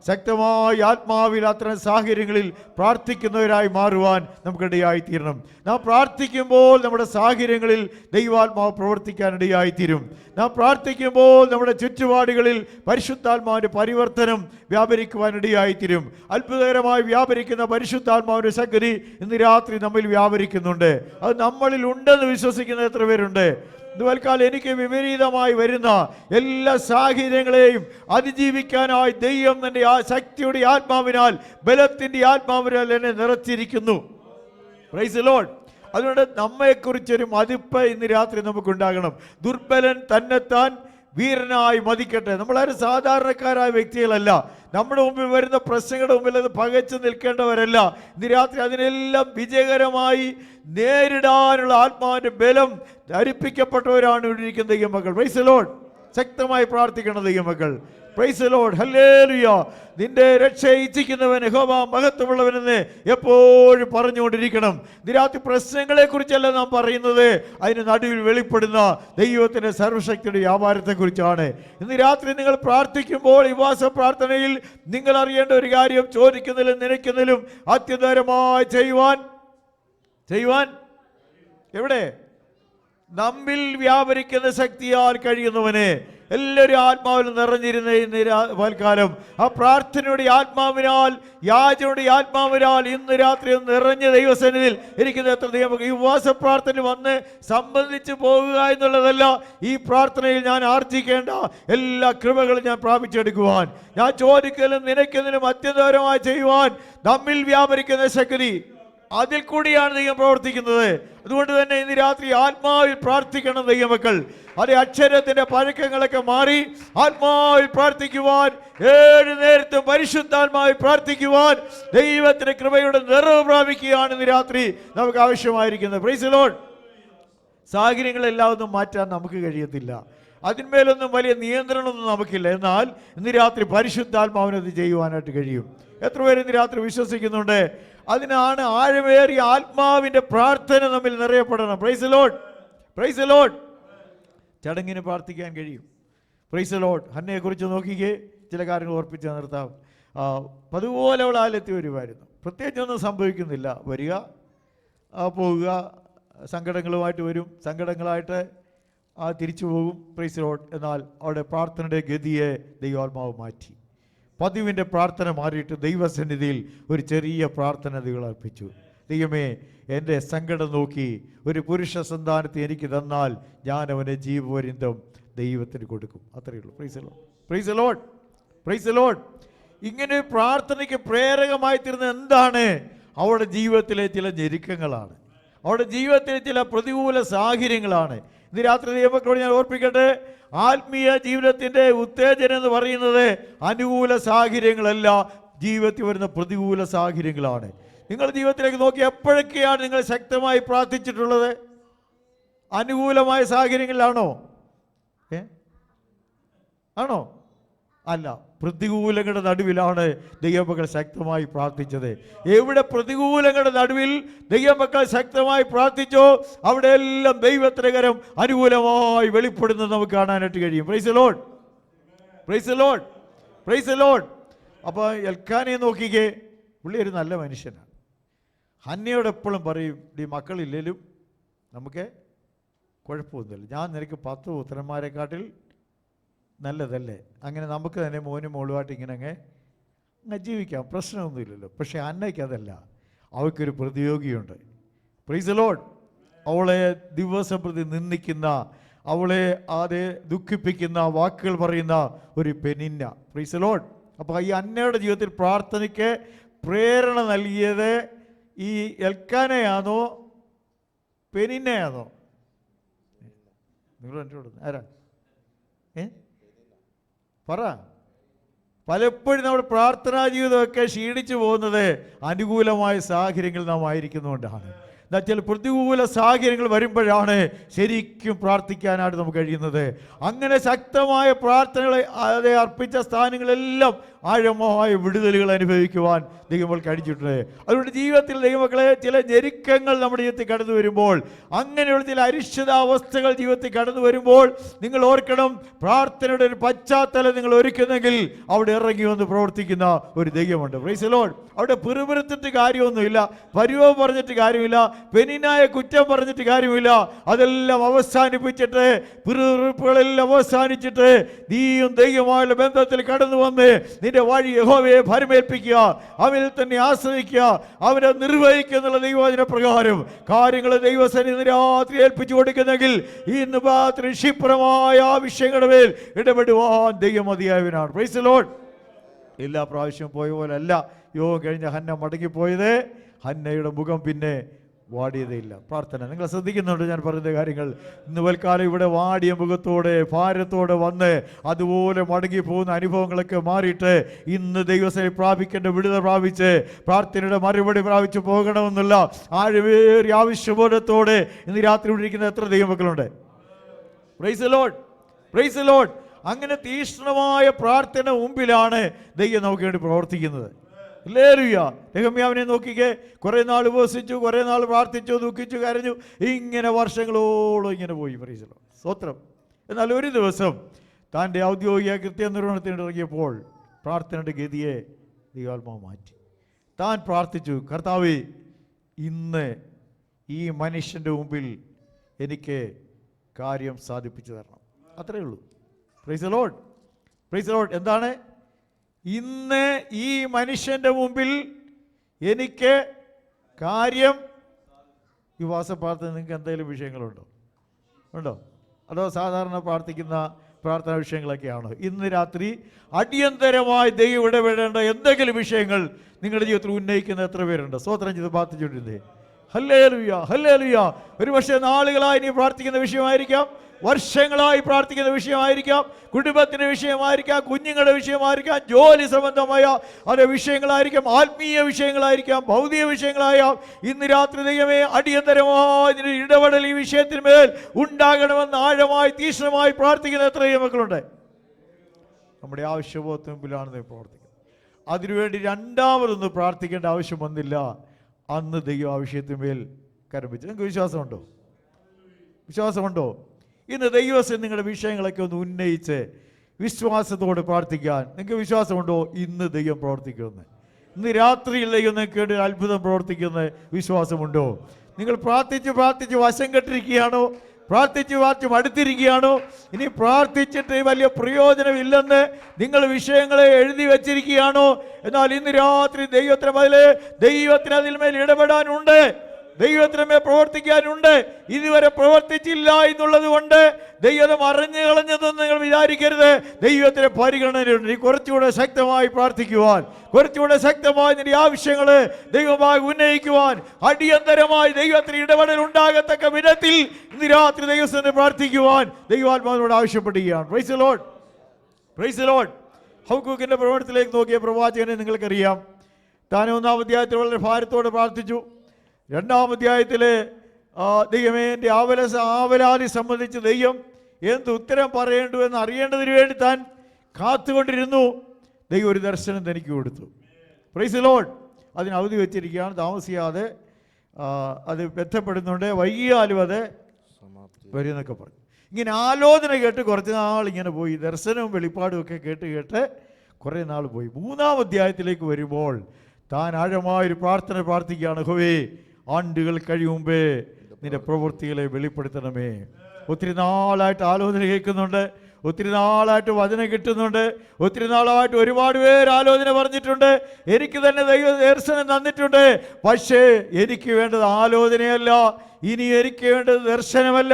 ശക്തമായ ആത്മാവിൽ അത്തരം സാഹചര്യങ്ങളിൽ പ്രാർത്ഥിക്കുന്നവരായി മാറുവാൻ നമുക്കിടയായിത്തീരണം. നാം പ്രാർത്ഥിക്കുമ്പോൾ നമ്മുടെ സാഹചര്യങ്ങളിൽ ദൈവാത്മാവ് പ്രവർത്തിക്കാനിടയായിത്തീരും. നാം പ്രാർത്ഥിക്കുമ്പോൾ നമ്മുടെ ചുറ്റുപാടുകളിൽ പരിശുദ്ധാത്മാവിൻ്റെ പരിവർത്തനം വ്യാപരിക്കുവാനിടയായിത്തീരും. അത്ഭുതകരമായി വ്യാപരിക്കുന്ന പരിശുദ്ധാത്മാവിൻ്റെ ശക്തി ഇന്ന് രാത്രി നമ്മിൽ വ്യാപരിക്കുന്നുണ്ട്. അത് നമ്മളിൽ ഉണ്ടെന്ന് വിശ്വസിക്കുന്ന എത്ര പേരുണ്ട്? ഇതുവൽക്കാലം എനിക്ക് വിപരീതമായി വരുന്ന എല്ലാ സാഹചര്യങ്ങളെയും അതിജീവിക്കാനായി ദൈവം തൻ്റെ ആ ശക്തിയുടെ ആത്മാവിനാൽ, ബലത്തിൻ്റെ ആത്മാവിനാൽ എന്നെ നിറച്ചിരിക്കുന്നു. Price the Lord. അതുകൊണ്ട് നമ്മെക്കുറിച്ചൊരു മതിപ്പ് ഇന്ന് രാത്രി നമുക്കുണ്ടാകണം. ദുർബലൻ തന്നെത്താൻ വീരനായി മതിക്കട്ടെ. നമ്മളാരും സാധാരണക്കാരായ വ്യക്തികളല്ല. നമ്മുടെ മുമ്പിൽ വരുന്ന പ്രശ്നങ്ങളുടെ മുമ്പിൽ അത് പകച്ചു നിൽക്കേണ്ടവരല്ല. ഇന്ന് രാത്രി അതിനെല്ലാം വിജയകരമായി നേരിടാനുള്ള ആത്മാവിൻ്റെ ബലം ധരിപ്പിക്കപ്പെട്ടവരാണ് ഇവിടെ ഇരിക്കുന്ന ദൈവമക്കൾ. Price the Lord. ശക്തമായി പ്രാർത്ഥിക്കണം ദൈവമക്കൾ. Price the Lord. ഹല്ലേലൂയ. നിന്റെ രക്ഷയെ ഇച്ഛിക്കുന്നവൻ യഹോവ മഹത്വമുള്ളവനെന്ന് എപ്പോഴും പറഞ്ഞുകൊണ്ടിരിക്കണം. നിരാത്രി പ്രശ്നങ്ങളെ കുറിച്ചല്ല നാം പറയുന്നത്, അതിന് നടുവിൽ വെളിപ്പെടുന്ന ദൈവത്തിൻ്റെ സർവശക്തിയുടെ വ്യാപാരത്തെക്കുറിച്ചാണ്. ഇന്ന് രാത്രി നിങ്ങൾ പ്രാർത്ഥിക്കുമ്പോൾ ഈ ഉപവാസ പ്രാർത്ഥനയിൽ നിങ്ങൾ അറിയേണ്ട ഒരു കാര്യം, ചോദിക്കുന്നതിലും നനയ്ക്കുന്നതിലും അത്യുദാരമായി ചെയ്യുവാൻ എവിടെ? നമ്മിൽ വ്യാപരിക്കുന്ന ശക്തിയാൽ കഴിയുന്നവനെ എല്ലാവരും ആത്മാവിൽ നിറഞ്ഞിരുന്ന ഇന്ന് പൽക്കാലം ആ പ്രാർത്ഥനയുടെ ആത്മാവിനാൽ, യാചനയുടെ ആത്മാവിനാൽ ഇന്ന് രാത്രി ഒന്ന് നിറഞ്ഞ ദൈവസന്നിധിയിൽ ഇരിക്കുന്ന എത്ര ദൈവം. ഈ ഉപവാസ പ്രാർത്ഥന വന്ന് സംബന്ധിച്ച് പോകുക എന്നുള്ളതല്ല, ഈ പ്രാർത്ഥനയിൽ ഞാൻ ആർജിക്കേണ്ട എല്ലാ കൃപകളും ഞാൻ പ്രാപിച്ചെടുക്കുവാൻ, ഞാൻ ചോദിക്കലും നിനക്കുന്നതിനും അത്യന്തപരമായി ചെയ്യുവാൻ നമ്മിൽ വ്യാപരിക്കുന്ന ശക്തി, അതിൽ കൂടിയാണ് ദൈവം പ്രവർത്തിക്കുന്നത്. അതുകൊണ്ട് തന്നെ ഇന്ന് രാത്രി ആത്മാവിൽ പ്രാർത്ഥിക്കണം ദൈവമക്കൾ. അത് അക്ഷരത്തിന്റെ പഴക്കങ്ങളൊക്കെ മാറി ആത്മാവിൽ പ്രാർത്ഥിക്കുവാൻ, 7 നേരത്തും പരിശുദ്ധാത്മാവിൽ പ്രാർത്ഥിക്കുവാൻ ദൈവത്തിന്റെ കൃപയുടെ നിറവ് പ്രാപിക്കുകയാണ് ഇന്ന് രാത്രി നമുക്ക് ആവശ്യമായിരിക്കുന്നത്. Praise the Lord. സാഹചര്യങ്ങളെല്ലാം ഒന്നും മാറ്റാൻ നമുക്ക് കഴിയത്തില്ല, അതിന്മേലൊന്നും വലിയ നിയന്ത്രണമൊന്നും നമുക്കില്ല. എന്നാൽ ഇന്ന് രാത്രി പരിശുദ്ധാത്മാവിനത് ചെയ്യുവാനായിട്ട് കഴിയും. എത്ര പേര് ഇന്ന് രാത്രി വിശ്വസിക്കുന്നുണ്ട്? അതിനാണ് ആഴമേറിയ ആത്മാവിന്റെ പ്രാർത്ഥന നമ്മിൽ നിറയപ്പെടണം. Praise the Lord, praise the Lord. ചടങ്ങിന് പ്രാർത്ഥിക്കാൻ കഴിയും. Price the Lord. ഹന്നയെ കുറിച്ച് നോക്കിക്കേ, ചില കാര്യങ്ങൾ ഓർപ്പിച്ച് നിർത്താം. അതുപോലെ അവൾ ആലെത്തി വരുമായിരുന്നു, പ്രത്യേകിച്ചൊന്നും സംഭവിക്കുന്നില്ല. വരിക, പോവുക, സങ്കടങ്ങളുമായിട്ട് വരും, സങ്കടങ്ങളായിട്ട് തിരിച്ചു പോകും. Price the Lord. എന്നാൽ അവളുടെ പ്രാർത്ഥനയുടെ ഗതിയെ ദൈവാത്മാവ് മാറ്റി. പതിവിൻ്റെ പ്രാർത്ഥന മാറിയിട്ട് ദൈവസന്നിധിയിൽ ഒരു ചെറിയ പ്രാർത്ഥന ദൈവം അർപ്പിച്ചു. ദൈവമേ, എൻ്റെ സങ്കടം നോക്കി ഒരു പുരുഷ സന്താനത്തെ എനിക്ക് തന്നാൽ ഞാൻ അവനെ ജീവപര്യന്തം ദൈവത്തിന് കൊടുക്കും. അത്രയേ ഉള്ളൂ. Price the Lord, praise the Lord, praise the Lord. ഇങ്ങനെ പ്രാർത്ഥനയ്ക്ക് പ്രേരകമായി തീർന്ന എന്താണ്? അവളുടെ ജീവിതത്തിലെ ചില ഞെരുക്കങ്ങളാണ്, അവളുടെ ജീവിതത്തിലെ ചില പ്രതികൂല സാഹചര്യങ്ങളാണ്. ഇന്ന് രാത്രി ദൈവമക്കളോട് ഞാൻ ഓർപ്പിക്കട്ടെ, ആത്മീയ ജീവിതത്തിൻ്റെ ഉത്തേജനം എന്ന് പറയുന്നത് അനുകൂല സാഹചര്യങ്ങളല്ല, ജീവിതത്തിൽ വരുന്ന പ്രതികൂല സാഹചര്യങ്ങളാണ്. നിങ്ങൾ ജീവിതത്തിലേക്ക് നോക്കി എപ്പോഴൊക്കെയാണ് നിങ്ങൾ ശക്തമായി പ്രാർത്ഥിച്ചിട്ടുള്ളത്? അനുകൂലമായ സാഹചര്യങ്ങളിലാണോ? ആണോ? അല്ല, പ്രതികൂലങ്ങളുടെ നടുവിലാണ് ദൈവമക്കൾ ശക്തമായി പ്രാർത്ഥിച്ചത്. എവിടെ പ്രതികൂലങ്ങളുടെ നടുവിൽ ദൈവമക്കൾ ശക്തമായി പ്രാർത്ഥിച്ചോ അവിടെ എല്ലാം ദൈവത്തിന്റെ കരം അനുകൂലമായി വെളിപ്പെടുന്നത് നമുക്ക് കാണാനായിട്ട് കഴിയും. Price the Lord, praise the Lord, praise the Lord. അപ്പോൾ എൽക്കാനെ നോക്കിക്കേ, പുള്ളി ഒരു നല്ല മനുഷ്യനാണ്. ഹന്നയോട് എപ്പോഴും പറയും, ഈ മക്കളില്ലേലും നമുക്ക് കുഴപ്പമൊന്നുമില്ല, ഞാൻ നിനക്ക് 10 പുത്രന്മാരെക്കാട്ടിൽ നല്ലതല്ലേ, അങ്ങനെ നമുക്ക് തന്നെ മോനും മോളുമായിട്ട് ഇങ്ങനെ അങ്ങ് ജീവിക്കാം, പ്രശ്നമൊന്നുമില്ലല്ലോ. പക്ഷേ അന്നയ്ക്ക് അതല്ല, അവൾക്കൊരു പ്രതിയോഗിയുണ്ട്. Price the Lord. അവളെ ദിവസം പ്രതി നിന്ദിക്കുന്ന, അവളെ ആദ്യ ദുഃഖിപ്പിക്കുന്ന വാക്കുകൾ പറയുന്ന ഒരു പെനിന്ന. Price the Lord. അപ്പോൾ ഈ അന്നയുടെ ജീവിതത്തിൽ പ്രാർത്ഥനയ്ക്ക് പ്രേരണ നൽകിയത് ഈ എൽക്കാനയാണോ പെനിന്നയാണോ? നിങ്ങൾ എന്നോട് ആരാ പറ. പലപ്പോഴും നമ്മുടെ പ്രാർത്ഥനാ ജീവിതമൊക്കെ ക്ഷീണിച്ചു പോകുന്നത് അനുകൂലമായ സാഹചര്യങ്ങൾ നാം ആയിരിക്കുന്നതുകൊണ്ടാണ്. എന്നുവെച്ചാൽ പ്രതികൂല സാഹചര്യങ്ങൾ വരുമ്പോഴാണ് ശരിക്കും പ്രാർത്ഥിക്കാനായിട്ട് നമുക്ക് കഴിയുന്നത്. അങ്ങനെ ശക്തമായ പ്രാർത്ഥനകളെ അതെ അർപ്പിച്ച സ്ഥാനങ്ങളെല്ലാം ആഴമായ വിടുതലുകൾ അനുഭവിക്കുവാൻ ദൈവങ്ങൾ കഴിച്ചിട്ടുണ്ട്. അതുകൊണ്ട് ജീവിതത്തിൽ ദൈവമക്കളെ ചില ഞെരുക്കങ്ങൾ നമ്മുടെ ജീവിതത്തിൽ കടന്നു വരുമ്പോൾ, അങ്ങനെയുള്ള ചില അരിഷ്ടതാവസ്ഥകൾ ജീവിതത്തിൽ കടന്നു വരുമ്പോൾ നിങ്ങൾ ഓർക്കണം, പ്രാർത്ഥനയുടെ ഒരു പശ്ചാത്തലം നിങ്ങൾ ഒരുക്കുന്നെങ്കിൽ അവിടെ ഇറങ്ങി വന്ന് പ്രവർത്തിക്കുന്ന ഒരു ദൈവമുണ്ട്. Price the Lord. അവിടെ പിറുപിറുത്തിട്ട് കാര്യമൊന്നുമില്ല, പരിവം പറഞ്ഞിട്ട് കാര്യമില്ല, പെനിനായ കുറ്റം പറഞ്ഞിട്ട് കാര്യമില്ല. അതെല്ലാം അവസാനിപ്പിച്ചിട്ട്, പിറുപിറുപ്പുകളെല്ലാം അവസാനിച്ചിട്ട് നീയും ദൈവമായുള്ള ബന്ധത്തിൽ കടന്നു വന്ന് നിന്റെ വഴി യഹോവയെ ഭരമേൽപ്പിക്കുക, അവനിൽ തന്നെ ആശ്രയിക്കുക, അവനെ നിർവഹിക്കുക എന്നുള്ള ദൈവവചന പ്രകാരം കാര്യങ്ങൾ ദൈവസന്നിധി രാത്രി ഏൽപ്പിച്ചു കൊടുക്കുന്നെങ്കിൽ ഇന്ന് രാത്രി ക്ഷിപ്രമായ ആ വിഷയങ്ങളുടെ മേൽ ഇടപെടുവാൻ ദൈവം മതിയായവനാണ്. Price the Lord. എല്ലാ പ്രാവശ്യവും പോയ പോലെ അല്ല യോഗം കഴിഞ്ഞ ഹന്ന മടങ്ങിപ്പോയത്. ഹന്നയുടെ മുഖം പിന്നെ വാടിയതേയില്ല. പ്രാർത്ഥന നിങ്ങൾ ശ്രദ്ധിക്കുന്നുണ്ട് ഞാൻ പറയുന്ന കാര്യങ്ങൾ. ഇന്ന് വൽക്കാലം ഇവിടെ വാടിയ മുഖത്തോടെ ഭാരത്തോടെ വന്ന് അതുപോലെ മടങ്ങി പോകുന്ന അനുഭവങ്ങളൊക്കെ മാറിയിട്ട് ഇന്ന് ദൈവസേന പ്രാപിക്കേണ്ട വിടുതൽ പ്രാപിച്ച് പ്രാർത്ഥനയുടെ മറുപടി പ്രാപിച്ച് പോകണമെന്നുള്ള ആഴമേറിയ ആവശ്യബോധത്തോടെ ഇന്ന് രാത്രി ഇവിടെ ഇരിക്കുന്ന എത്ര ദൈവമക്കളുണ്ട്? Praise the Lord, praise the Lord. അങ്ങനെ തീക്ഷ്ണമായ പ്രാർത്ഥന മുമ്പിലാണ് ദൈവം നമുക്ക് വേണ്ടി പ്രവർത്തിക്കുന്നത്. ഹല്ലേലൂയ. നെഹമ്യാവിനെ നോക്കിക്കേ, കുറേ നാൾ ഉപവസിച്ചു, കുറേ നാൾ പ്രാർത്ഥിച്ചു, ദുഃഖിച്ചു, കരഞ്ഞു, ഇങ്ങനെ വർഷങ്ങളോളം ഇങ്ങനെ പോയി. പ്രൈസ് ദി ലോർഡ്, സ്തോത്രം. എന്നാൽ ഒരു ദിവസം തൻ്റെ ഔദ്യോഗിക കൃത്യനിർവഹണത്തിന് ഇറങ്ങിയപ്പോൾ പ്രാർത്ഥനയുടെ ഗതിയെ ദൈവാത്മാവ് മാറ്റി. താൻ പ്രാർത്ഥിച്ചു, കർത്താവേ, ഇന്ന് ഈ മനുഷ്യൻ്റെ മുമ്പിൽ എനിക്ക് കാര്യം സാധിപ്പിച്ചു തരണം. അത്രയേ ഉള്ളൂ. Price the Lord. Praise the Lord. എന്താണ്? ഇന്ന് ഈ മനുഷ്യൻ്റെ മുമ്പിൽ എനിക്ക് കാര്യം. ഈ വാസപ്രാർത്ഥന നിങ്ങൾക്ക് എന്തെങ്കിലും വിഷയങ്ങളുണ്ടോ? ഉണ്ടോ? അതോ സാധാരണ പ്രാർത്ഥിക്കുന്ന പ്രാർത്ഥനാ വിഷയങ്ങളൊക്കെയാണോ? ഇന്ന് രാത്രി അടിയന്തരമായി ദൈവം ഇടപെടേണ്ട എന്തെങ്കിലും വിഷയങ്ങൾ നിങ്ങളുടെ ജീവിതത്തിൽ ഉന്നയിക്കുന്ന എത്ര പേരുണ്ട്? സ്തോത്രം ചെയ്ത് പ്രാർത്ഥിച്ചുകൊണ്ടിരുന്നേ. Hallelujah, hallelujah. ഒരു പക്ഷേ നാളുകളായി നീ പ്രാർത്ഥിക്കുന്ന വിഷയമായിരിക്കാം, വർഷങ്ങളായി പ്രാർത്ഥിക്കുന്ന വിഷയമായിരിക്കാം, കുടുംബത്തിൻ്റെ വിഷയമായിരിക്കാം, കുഞ്ഞുങ്ങളുടെ വിഷയമായിരിക്കാം, ജോലി സംബന്ധമായ അതേ വിഷയങ്ങളായിരിക്കാം, ആത്മീയ വിഷയങ്ങളായിരിക്കാം, ഭൗതിക വിഷയങ്ങളായാം. ഇന്ന് രാത്രി ദൈവമേ അടിയന്തരമായി ഇടപെടൽ ഈ വിഷയത്തിന്മേൽ ഉണ്ടാകണമെന്ന് ആഴമായി തീക്ഷ്ണമായി പ്രാർത്ഥിക്കുന്ന എത്രയോ മക്കളുണ്ട്? നമ്മുടെ ആവശ്യബോധത്തിന് മുമ്പിലാണ് ദൈവം പ്രവർത്തിക്കുന്നത്. അതിനുവേണ്ടി രണ്ടാമതൊന്നും പ്രാർത്ഥിക്കേണ്ട ആവശ്യം വന്നില്ല. അന്ന് ദൈവം ആ വിഷയത്തിന്മേൽ കരമിച്ചു. നിങ്ങൾക്ക് വിശ്വാസമുണ്ടോ? വിശ്വാസമുണ്ടോ? ഇന്ന് ദൈവം നിങ്ങളുടെ വിഷയങ്ങളൊക്കെ ഒന്ന് ഉന്നയിച്ച് വിശ്വാസത്തോടെ പ്രാർത്ഥിക്കാൻ നിങ്ങൾക്ക് വിശ്വാസമുണ്ടോ? ഇന്ന് ദൈവം പ്രവർത്തിക്കുമെന്ന്. ഇന്ന് രാത്രിയിൽ ദൈവം നിങ്ങൾക്ക് വേണ്ടി ഒരു അത്ഭുതം പ്രവർത്തിക്കുന്ന വിശ്വാസമുണ്ടോ? നിങ്ങൾ പ്രാർത്ഥിച്ച് വശം കെട്ടിരിക്കുകയാണോ? പ്രാർത്ഥിച്ച് മടുത്തിരിക്കുകയാണോ? ഇനി പ്രാർത്ഥിച്ചിട്ട് വലിയ പ്രയോജനമില്ലെന്ന് നിങ്ങൾ വിഷയങ്ങളെ എഴുതി വച്ചിരിക്കുകയാണോ? എന്നാൽ ഇന്ന് രാത്രി ദൈവത്തിന് അതിന്മേൽ ഇടപെടാനുണ്ട്, ദൈവത്തിനുമേ പ്രവർത്തിക്കാനുണ്ട്. ഇതുവരെ പ്രവർത്തിച്ചില്ല എന്നുള്ളത് കൊണ്ട് ദൈവം അറിഞ്ഞു കളഞ്ഞതെന്ന് നിങ്ങൾ വിചാരിക്കരുത്. ദൈവത്തിന് പരിഗണനയുണ്ട്. നീ കുറച്ചുകൂടെ ശക്തമായി പ്രാർത്ഥിക്കുവാൻ, കുറച്ചുകൂടെ ശക്തമായി നിന്റെ ആവശ്യങ്ങൾ ദൈവമായി ഉന്നയിക്കുവാൻ, അടിയന്തരമായി ദൈവത്തിന് ഇടപെടൽ ഉണ്ടാകത്തക്ക വിധത്തിൽ ഇന്ന് രാത്രി ദൈവത്തിന് പ്രാർത്ഥിക്കുവാൻ ദൈവാത്മാവിനോട് ആവശ്യപ്പെടുകയാണ്. Praise the Lord, praise the Lord. ഹബക്കൂക്കിന്റെ പ്രവചനത്തിലേക്ക് നോക്കിയ പ്രവാചകനെ നിങ്ങൾക്കറിയാം. താൻ 1-ാം അധ്യായത്തിൽ വളരെ ഭാരത്തോടെ പ്രാർത്ഥിച്ചു. 2-ാം അധ്യായത്തിൽ ദൈവമേ എൻ്റെ ആവലാതി സംബന്ധിച്ച് ദൈവം എന്ത് ഉത്തരം പറയേണ്ടു എന്ന് അറിയേണ്ടതിന് വേണ്ടി താൻ കാത്തുകൊണ്ടിരുന്നു. ദൈവം ഒരു ദർശനം തനിക്ക് കൊടുത്തു. Price the Lord. അതിന് അവധി വെച്ചിരിക്കുകയാണ്. താമസിയാതെ അത് ബന്ധപ്പെടുന്നുണ്ട്. വൈകിയാലും അത് വരുമെന്നൊക്കെ പറഞ്ഞു. ഇങ്ങനെ ആലോചന കേട്ട് കുറച്ച് നാൾ ഇങ്ങനെ പോയി. ദർശനവും വെളിപ്പാടും ഒക്കെ കേട്ട് കുറേ നാൾ പോയി. 3-ാം അധ്യായത്തിലേക്ക് വരുമ്പോൾ താൻ ആഴമായൊരു പ്രാർത്ഥിക്കുകയാണ്. ഹോവേ, ആണ്ടുകൾ കഴിയുമ്പേ നിന്റെ പ്രവൃത്തികളെ വെളിപ്പെടുത്തണമേ. ഒത്തിരി നാളായിട്ട് ആലോചന കേൾക്കുന്നുണ്ട്, ഒത്തിരി നാളായിട്ട് വചനം കിട്ടുന്നുണ്ട്, ഒത്തിരി നാളായിട്ട് ഒരുപാട് പേര് ആലോചന പറഞ്ഞിട്ടുണ്ട്, എനിക്ക് തന്നെ ദൈവ ദർശനം തന്നിട്ടുണ്ട്. പക്ഷേ എനിക്ക് വേണ്ടത് ആലോചനയല്ല, ഇനി എനിക്ക് വേണ്ടത് ദർശനമല്ല,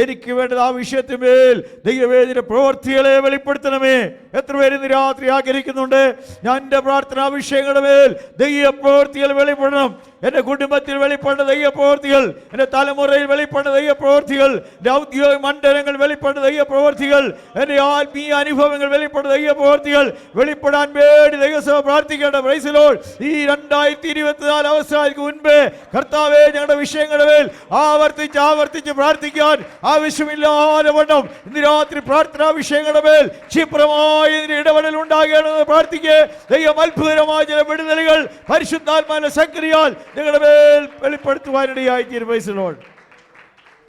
എനിക്ക് വേണ്ടത് ആ വിഷയത്തിന്മേൽ ദൈവവേദിയുടെ പ്രവൃത്തികളെ വെളിപ്പെടുത്തണമേ. എത്ര പേര് ഇന്ന് രാത്രി ആഗ്രഹിക്കുന്നുണ്ട്, ഞാൻ എൻ്റെ പ്രാർത്ഥനാ വിഷയങ്ങളുടെ മേൽ ദൈവ പ്രവൃത്തികൾ വെളിപ്പെടണം. എൻ്റെ കുടുംബത്തിൽ വെളിപ്പെട്ട ദൈവ പ്രവൃത്തികൾ, എൻ്റെ തലമുറയിൽ വെളിപ്പെട്ട ദൈവ പ്രവൃത്തികൾ, എൻ്റെ ഔദ്യോഗിക മണ്ഡലങ്ങൾ വെളിപ്പെട്ട ദൈവ പ്രവൃത്തികൾ, എൻ്റെ ആത്മീയ അനുഭവങ്ങൾ വെളിപ്പെട്ട ദൈവ പ്രവൃത്തികൾ വെളിപ്പെടാൻ വേണ്ടി ദൈവസഭ പ്രാർത്ഥിക്കേണ്ട. Praise the Lord. ഈ 2024 അവസാനിക്ക് മുൻപേ കർത്താവേ, ഞങ്ങളുടെ വിഷയങ്ങളുടെ മേൽ ആവർത്തിച്ച് പ്രാർത്ഥിക്കാൻ ആവശ്യമില്ലാതെ വണ്ണം ഇന്ന് രാത്രി പ്രാർത്ഥനാ വിഷയങ്ങളുടെ മേൽ ക്ഷിപ്രമായി ഇതിന്റെ ഇടപെടൽ ഉണ്ടാകണമെന്ന് പ്രാർത്ഥിക്കേ. ദൈവം അത്ഭുതമായ ചില വിടുതലുകൾ പരിശുദ്ധാത്മാവിന്റെ ശക്തിയാൽ നിങ്ങളുടെ മേൽ വെളിപ്പെടുത്തുവാനിടയായിത്തീരും. Praise the Lord,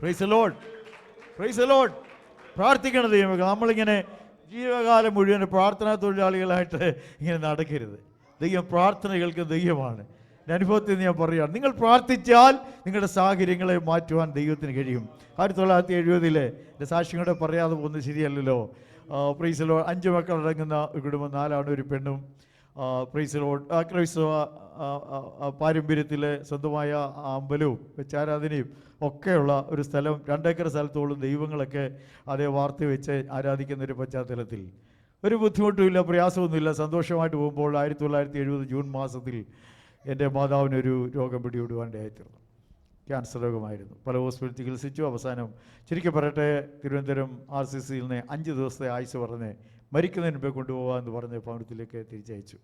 praise the Lord, praise the Lord. പ്രാർത്ഥിക്കണം ദൈവം. നമ്മളിങ്ങനെ ജീവകാലം മുഴുവൻ പ്രാർത്ഥനാ തൊഴിലാളികളായിട്ട് ഇങ്ങനെ നടക്കരുത്. ദൈവം പ്രാർത്ഥന കേൾക്കുന്ന ദൈവമാണ്. അനുഭവത്തിൽ ഞാൻ പറയുകയാണ്, നിങ്ങൾ പ്രാർത്ഥിച്ചാൽ നിങ്ങളുടെ സാഹചര്യങ്ങളെ മാറ്റുവാൻ ദൈവത്തിന് കഴിയും. 1970 എൻ്റെ സാക്ഷികളോട് പറയാതെ പോകുന്നത് ശരിയല്ലല്ലോ. Price the Lord. 5 മക്കളടങ്ങുന്ന ഒരു കുടുംബം, 4 ആണും ഒരു പെണ്ണും. Price the Lord. ക്രൈസ്തവ പാരമ്പര്യത്തിലെ സ്വന്തമായ അമ്പലവും വെച്ചാരാധനയും ഒക്കെയുള്ള ഒരു സ്ഥലം, 2 ഏക്കർ സ്ഥലത്തോളം ദൈവങ്ങളൊക്കെ അതേ വാർത്ത വെച്ച് ആരാധിക്കുന്ന ഒരു പശ്ചാത്തലത്തിൽ ഒരു ബുദ്ധിമുട്ടുമില്ല, പ്രയാസമൊന്നുമില്ല, സന്തോഷമായിട്ട് പോകുമ്പോൾ 1970 ജൂൺ മാസത്തിൽ എൻ്റെ മാതാവിനൊരു രോഗം പിടികൂടുവാനിടയായിത്തീർന്നു. ക്യാൻസർ രോഗമായിരുന്നു. പല ഹോസ്പിറ്റലിൽ ചികിത്സിച്ചു. അവസാനം ചുരുക്കി പറയട്ടെ, തിരുവനന്തപുരം RCCയിൽ നിന്ന് 5 ദിവസത്തെ ആയുസ് പറഞ്ഞ് മരിക്കുന്നതിന് മുമ്പേ കൊണ്ടുപോകാമെന്ന് പറഞ്ഞ് ഭവനത്തിലേക്ക് തിരിച്ചയച്ചു.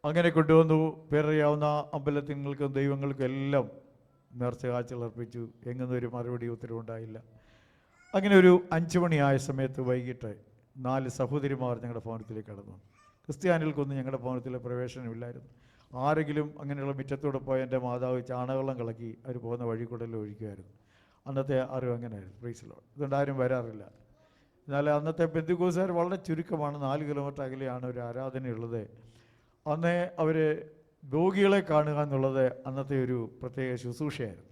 അങ്ങനെ കൊണ്ടുവന്നു. പേരറിയാവുന്ന അമ്പലത്തിങ്ങൾക്കും ദൈവങ്ങൾക്കും എല്ലാം നേർച്ച കാഴ്ചകൾ അർപ്പിച്ചു. എങ്ങുന്നൊരു മറുപടി ഉത്തരവുണ്ടായില്ല. അങ്ങനെ ഒരു 5 മണിയായ സമയത്ത് വൈകിട്ട് 4 സഹോദരിമാർ ഞങ്ങളുടെ ഭവനത്തിലേക്ക് കടന്നു. ക്രിസ്ത്യാനികൾക്കൊന്നും ഞങ്ങളുടെ ഭവനത്തിലെ പ്രവേശനമില്ലായിരുന്നു. ആരെങ്കിലും അങ്ങനെയുള്ള മുറ്റത്തൂടെ പോയ എൻ്റെ മാതാവ് ചാണകവെള്ളം കലക്കി അവർ പോകുന്ന വഴി കൂടെല്ലാം ഒഴിക്കുമായിരുന്നു. അന്നത്തെ അറിവ് അങ്ങനെയായിരുന്നു. Price the Lord. അതുകൊണ്ട് ആരും വരാറില്ല. എന്നാൽ അന്നത്തെ പെന്തിക്കോസുകാർ വളരെ ചുരുക്കമാണ്. 4 കിലോമീറ്റർ അകലെയാണ് ഒരു ആരാധനയുള്ളത്. അന്നേ അവർ രോഗികളെ കാണുക എന്നുള്ളത് അന്നത്തെ ഒരു പ്രത്യേക ശുശ്രൂഷയായിരുന്നു.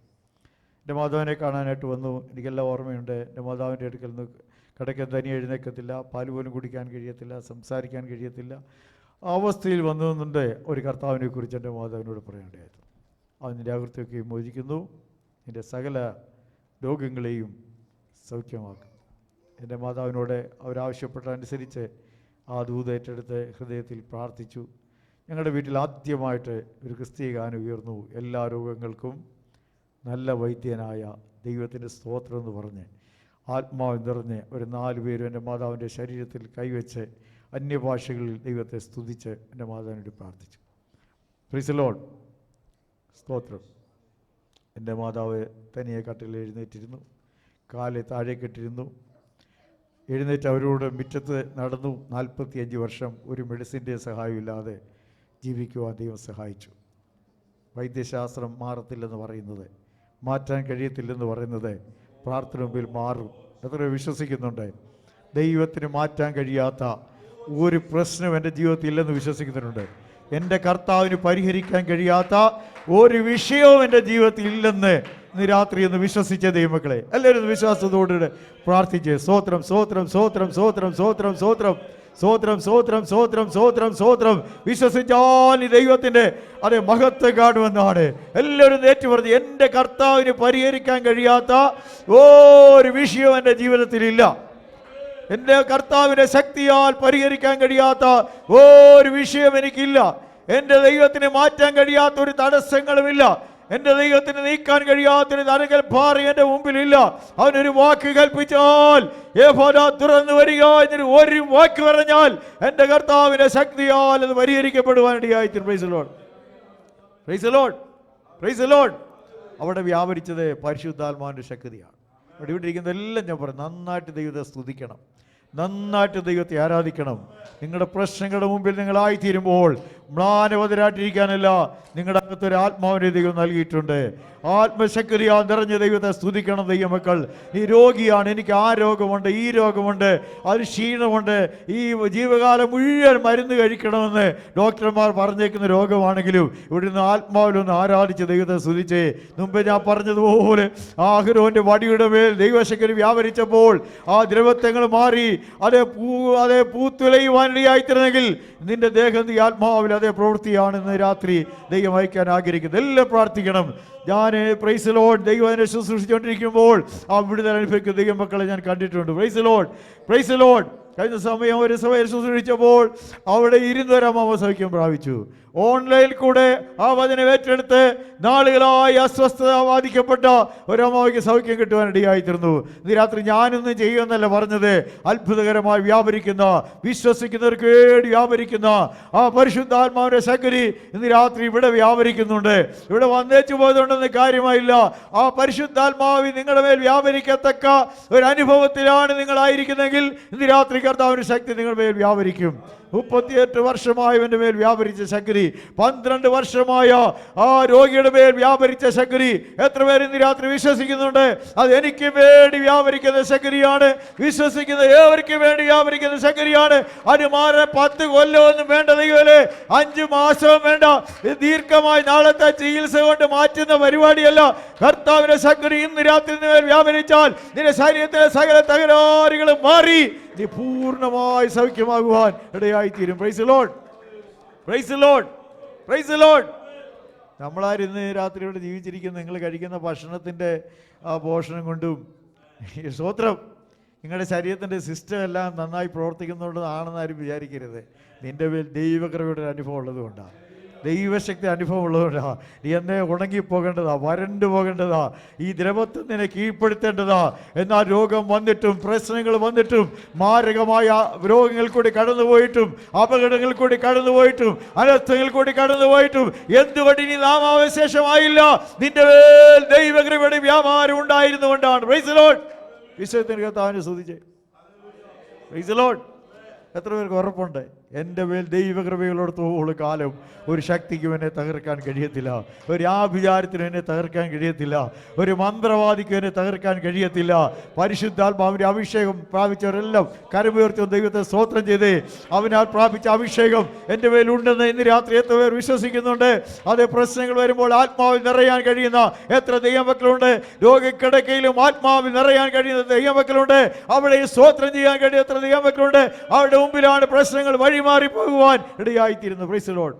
എൻ്റെ മാതാവിനെ കാണാനായിട്ട് വന്നു. എനിക്കെല്ലാം ഓർമ്മയുണ്ട്. എൻ്റെ മാതാവിൻ്റെ അടുക്കൽ നിന്ന് കിടക്കാൻ തനിയെ എഴുന്നേൽക്കത്തില്ല, പാല് പോലും കുടിക്കാൻ കഴിയത്തില്ല, സംസാരിക്കാൻ കഴിയത്തില്ല. ആ അവസ്ഥയിൽ വന്നതുകൊണ്ട് ഒരു കർത്താവിനെ കുറിച്ച് എൻ്റെ മാതാവിനോട് പറയേണ്ടതായിരുന്നു. അവൻ നിൻ്റെ അകൃത്യമൊക്കെ മോചിക്കുന്നു, നിൻ്റെ സകല രോഗങ്ങളെയും സൗഖ്യമാക്കും. എൻ്റെ മാതാവിനോട് അവരാവശ്യപ്പെട്ടതനുസരിച്ച് ആ ദൂത് ഏറ്റെടുത്ത് ഹൃദയത്തിൽ പ്രാർത്ഥിച്ചു. ഞങ്ങളുടെ വീട്ടിൽ ആദ്യമായിട്ട് ഒരു ക്രിസ്തീയ ഗാനം ഉയർന്നു. എല്ലാ രോഗങ്ങൾക്കും നല്ല വൈദ്യനായ ദൈവത്തിൻ്റെ സ്തോത്രം എന്ന് പറഞ്ഞ് ആത്മാവ് നിറഞ്ഞ് ഒരു 4 പേരും എൻ്റെ മാതാവിൻ്റെ ശരീരത്തിൽ കൈവച്ച് അന്യഭാഷകളിൽ ദൈവത്തെ സ്തുതിച്ച് എൻ്റെ മാതാവിനോട് പ്രാർത്ഥിച്ചു. Price the Lord. സ്തോത്രം. എൻ്റെ മാതാവ് തനിയെ കട്ടിൽ എഴുന്നേറ്റിരുന്നു, കാല് താഴേക്കിട്ടിരുന്നു. എഴുന്നേറ്റ് അവരോട് മുറ്റത്ത് നടന്നു. 45 വർഷം ഒരു മെഡിസിൻ്റെ സഹായമില്ലാതെ ജീവിക്കുവാൻ ദൈവം സഹായിച്ചു. വൈദ്യശാസ്ത്രം മാറത്തില്ലെന്ന് പറയുന്നത്, മാറ്റാൻ കഴിയത്തില്ലെന്ന് പറയുന്നത് പ്രാർത്ഥന മുമ്പിൽ മാറും. എത്ര വിശ്വസിക്കുന്നുണ്ട്? ദൈവത്തിന് മാറ്റാൻ കഴിയാത്ത ഒരു പ്രശ്നം എൻ്റെ ജീവിതത്തിൽ ഇല്ലെന്ന് വിശ്വസിക്കുന്നുണ്ട്. എൻ്റെ കർത്താവിന് പരിഹരിക്കാൻ കഴിയാത്ത ഒരു വിഷയവും എൻ്റെ ജീവിതത്തിൽ ഇല്ലെന്ന് ഇന്ന് രാത്രി എന്ന് വിശ്വസിച്ച ദൈവമക്കളെ എല്ലാവരും വിശ്വാസത്തോടെ പ്രാർത്ഥിച്ച് സ്തോത്രം സ്തോത്രം സ്തോത്രം സ്തോത്രം സ്തോത്രം സ്തോത്രം സ്തോത്രം സ്തോത്രം സ്തോത്രം സ്തോത്രം സ്തോത്രം. വിശ്വസിച്ചാൽ ഈ ദൈവത്തിൻ്റെ അതേ മഹത്വം കാണുമെന്നാണ്. എല്ലാവരും ഏറ്റുപറഞ്ഞ് എൻ്റെ കർത്താവിന് പരിഹരിക്കാൻ കഴിയാത്ത ഒരു വിഷയവും എൻ്റെ ജീവിതത്തിലില്ല. എൻ്റെ കർത്താവിൻ്റെ ശക്തിയാൽ പരിഹരിക്കാൻ കഴിയാത്ത ഒരു വിഷയം എനിക്കില്ല. എൻ്റെ ദൈവത്തിന് മാറ്റാൻ കഴിയാത്ത ഒരു തടസ്സങ്ങളുമില്ല. എൻ്റെ ദൈവത്തിന് നീക്കാൻ കഴിയാത്തൊരു തരകൽ പാറ എൻ്റെ മുമ്പിലില്ല. അവനൊരു വാക്ക് കൽപ്പിച്ചാൽ തുറന്നു വരിക എന്നൊരു ഒരു വാക്ക് പറഞ്ഞാൽ എൻ്റെ കർത്താവിൻ്റെ ശക്തിയാൽ അത് പരിഹരിക്കപ്പെടുവാനിടയായിത്തീരും. Praise the Lord, praise the Lord, praise the Lord. അവിടെ വ്യാപരിച്ചത് പരിശുദ്ധാത്മാവിൻ്റെ ശക്തിയാണ്. അവിടെ ഇവിടെ ഇരിക്കുന്നതെല്ലാം ഞാൻ പറയും, നന്നായിട്ട് ദൈവത്തെ സ്തുതിക്കണം, നന്നായിട്ട് ദൈവത്തെ ആരാധിക്കണം. നിങ്ങളുടെ പ്രശ്നങ്ങളുടെ മുമ്പിൽ നിങ്ങളായിത്തീരുമ്പോൾ മ്ലാനവതരായിട്ടിരിക്കാനല്ല, നിങ്ങളുടെ അകത്തൊരു ആത്മാവിനെ ദൈവം നൽകിയിട്ടുണ്ട്. ആത്മശക്തിയാ നിറഞ്ഞ ദൈവത്തെ സ്തുതിക്കണം. ദൈവമക്കൾ, ഈ രോഗിയാണ്, എനിക്ക് ആ രോഗമുണ്ട്, ഈ രോഗമുണ്ട്, അതിന് ക്ഷീണമുണ്ട്, ഈ ജീവകാലം മുഴുവൻ മരുന്ന് കഴിക്കണമെന്ന് ഡോക്ടർമാർ പറഞ്ഞേക്കുന്ന രോഗമാണെങ്കിലും ഇവിടുന്ന് ആത്മാവിലൊന്ന് ആരാധിച്ച് ദൈവത്തെ സ്തുതിച്ചേ. മുമ്പേ ഞാൻ പറഞ്ഞതുപോലെ ആഹ്റോന്റെ വടിയുടെ മേൽ ദൈവശക്തി വ്യാപരിച്ചപ്പോൾ ആ ദ്രവത്വങ്ങൾ മാറി അതേ പൂത്തുലയുവാനിടയായിത്തീർന്നെങ്കിൽ നിന്റെ ദേഹം ഈ ആത്മാവിൽ അതേ പ്രവൃത്തിയാണെന്ന് രാത്രി ദൈവം അയക്കാൻ ആഗ്രഹിക്കുന്നത്. എല്ലാം പ്രാർത്ഥിക്കണം. ഞാൻ പ്രൈസ് ദി ലോർഡ് ദൈവത്തിനെ ശുശ്രൂഷിച്ചുകൊണ്ടിരിക്കുമ്പോൾ ആ വിടുതൽ അനുഭവിക്കുന്ന ദൈവമക്കളെ ഞാൻ കണ്ടിട്ടുണ്ട്. Price the Lord, praise the Lord. കഴിഞ്ഞ സമയം ഒരു സഭയിൽ ശുശ്രൂഷിച്ചപ്പോൾ അവിടെ 200 അമ്മ സൗഖ്യം പ്രാപിച്ചു. ഓൺലൈനിൽ കൂടെ ആ വചനം ഏറ്റെടുത്ത് നാളുകളായി അസ്വസ്ഥത ബാധിക്കപ്പെട്ട ഒരമ്മയ്ക്ക് സൗഖ്യം കിട്ടുവാനിടയായിത്തീർന്നു. ഇന്ന് രാത്രി ഞാനൊന്നും ചെയ്യുമെന്നല്ല പറഞ്ഞത്, അത്ഭുതകരമായി വ്യാപരിക്കുന്ന, വിശ്വസിക്കുന്നവർക്ക് വേണ്ടി വ്യാപരിക്കുന്ന ആ പരിശുദ്ധാത്മാവിൻ്റെ ശക്തി ഇന്ന് രാത്രി ഇവിടെ വ്യാപരിക്കുന്നുണ്ട്. ഇവിടെ വന്നേച്ചു പോയതുകൊണ്ടെന്ന് കാര്യമായില്ല. ആ പരിശുദ്ധാത്മാവ് നിങ്ങളുടെ മേൽ വ്യാപരിക്കത്തക്ക ഒരു അനുഭവത്തിലാണ് നിങ്ങളായിരിക്കുന്നെങ്കിൽ ഇന്ന് രാത്രി കർത്താവിൻ്റെ ശക്തി നിങ്ങളുടെ മേൽ വ്യാപരിക്കും. 38 വർഷമായവൻ്റെ മേൽ വ്യാപരിച്ച ശക്തി, 12 വർഷമായ ആ രോഗിയുടെ മേൽ വ്യാപരിച്ച ശക്തി എത്ര പേര് ഇന്ന് രാത്രി വിശ്വസിക്കുന്നുണ്ട്? അത് എനിക്ക് വേണ്ടി വ്യാപരിക്കുന്ന ശക്തിയാണ്. വിശ്വസിക്കുന്ന ഏവർക്കും വേണ്ടി വ്യാപരിക്കുന്ന ശക്തിയാണ്. അതിന് മാറി 10 കൊല്ലമൊന്നും വേണ്ട ദൈവമേ, 5 മാസവും വേണ്ട. ദീർഘമായി നാളത്തെ ചികിത്സ കൊണ്ട് മാറ്റുന്ന പരിപാടിയല്ല. കർത്താവിന്റെ ശക്തി ഇന്ന് രാത്രി മേൽ വ്യാപരിച്ചാൽ നിന്റെ ശരീരത്തിലെ സകല തകരാറുകളും മാറി നീ പൂർണ്ണമായി സൗഖ്യമാകുവാൻ ഇടയായിത്തീരും. Praise the Lord, praise the Lord, praise the Lord. നമ്മളാരും ഇന്ന് രാത്രി ഇവിടെ ജീവിച്ചിരിക്കുന്ന നിങ്ങൾ കഴിക്കുന്ന ഭക്ഷണത്തിൻ്റെ ആ പോഷണം കൊണ്ടും സ്തോത്രം നിങ്ങളുടെ ശരീരത്തിൻ്റെ സിസ്റ്റം എല്ലാം നന്നായി പ്രവർത്തിക്കുന്നുള്ളതാണെന്ന് ആരും വിചാരിക്കരുത്. നിൻ്റെ മേൽ ദൈവകൃപയുടെ അനുഭവം ഉള്ളതുകൊണ്ടാണ്, ദൈവശക്തി അനുഭവം ഉള്ളതുകൊണ്ടാ. നീ എന്നെ ഉണങ്ങിപ്പോകേണ്ടതാ, വരണ്ടു പോകേണ്ടതാ, ഈ ദ്രവത്വം നിന്നെ കീഴ്പ്പെടുത്തേണ്ടതാ. എന്നാൽ രോഗം വന്നിട്ടും പ്രശ്നങ്ങൾ വന്നിട്ടും മാരകമായ രോഗങ്ങൾ കൂടി കടന്നുപോയിട്ടും അപകടങ്ങൾ കൂടി കടന്നുപോയിട്ടും അനർത്ഥങ്ങൾ കൂടി കടന്നുപോയിട്ടും എന്തുകൊണ്ട് ഇനി നാമാവശേഷമായില്ല? നിന്റെ മേൽ ദൈവകൃപയുടെ വ്യാപാരം ഉണ്ടായിരുന്നുകൊണ്ടാണ്. Praise the Lord. വിശ്വത്തിന് കർത്താവിനെ സ്തുതിച്ചേ. Price the Lord. എത്ര പേർക്ക് ഉറപ്പുണ്ട് എൻ്റെ മേൽ ദൈവകൃപയുള്ളിടത്തോളം കാലം ഒരു ശക്തിക്കും എന്നെ തകർക്കാൻ കഴിയത്തില്ല, ഒരു ആഭിചാരത്തിനും എന്നെ തകർക്കാൻ കഴിയത്തില്ല, ഒരു മന്ത്രവാദിക്കും എന്നെ തകർക്കാൻ കഴിയത്തില്ല. പരിശുദ്ധാത്മാവിൻ്റെ അഭിഷേകം പ്രാപിച്ചവരെല്ലാം കരമുയർത്തി ദൈവത്തെ സ്തോത്രം ചെയ്തേ. അവനാൽ പ്രാപിച്ച അഭിഷേകം എൻ്റെ മേലുണ്ടെന്ന് ഇന്ന് രാത്രി എത്ര പേർ വിശ്വസിക്കുന്നുണ്ട്? അതേ, പ്രശ്നങ്ങൾ വരുമ്പോൾ ആത്മാവിൽ നിറയാൻ കഴിയുന്ന എത്ര ദൈവമക്കളുണ്ട്? രോഗക്കിടക്കയിലും ആത്മാവിൽ നിറയാൻ കഴിയുന്ന ദൈവമക്കളുണ്ട്. അവിടെ സ്തോത്രം ചെയ്യാൻ കഴിയുന്ന എത്ര ദൈവമക്കളുണ്ട്? അവരുടെ മുമ്പിലാണ് പ്രശ്നങ്ങൾ വഴിമാറി പോകുവാൻ ഇടയായിത്തീരുന്നു. Price the Lord.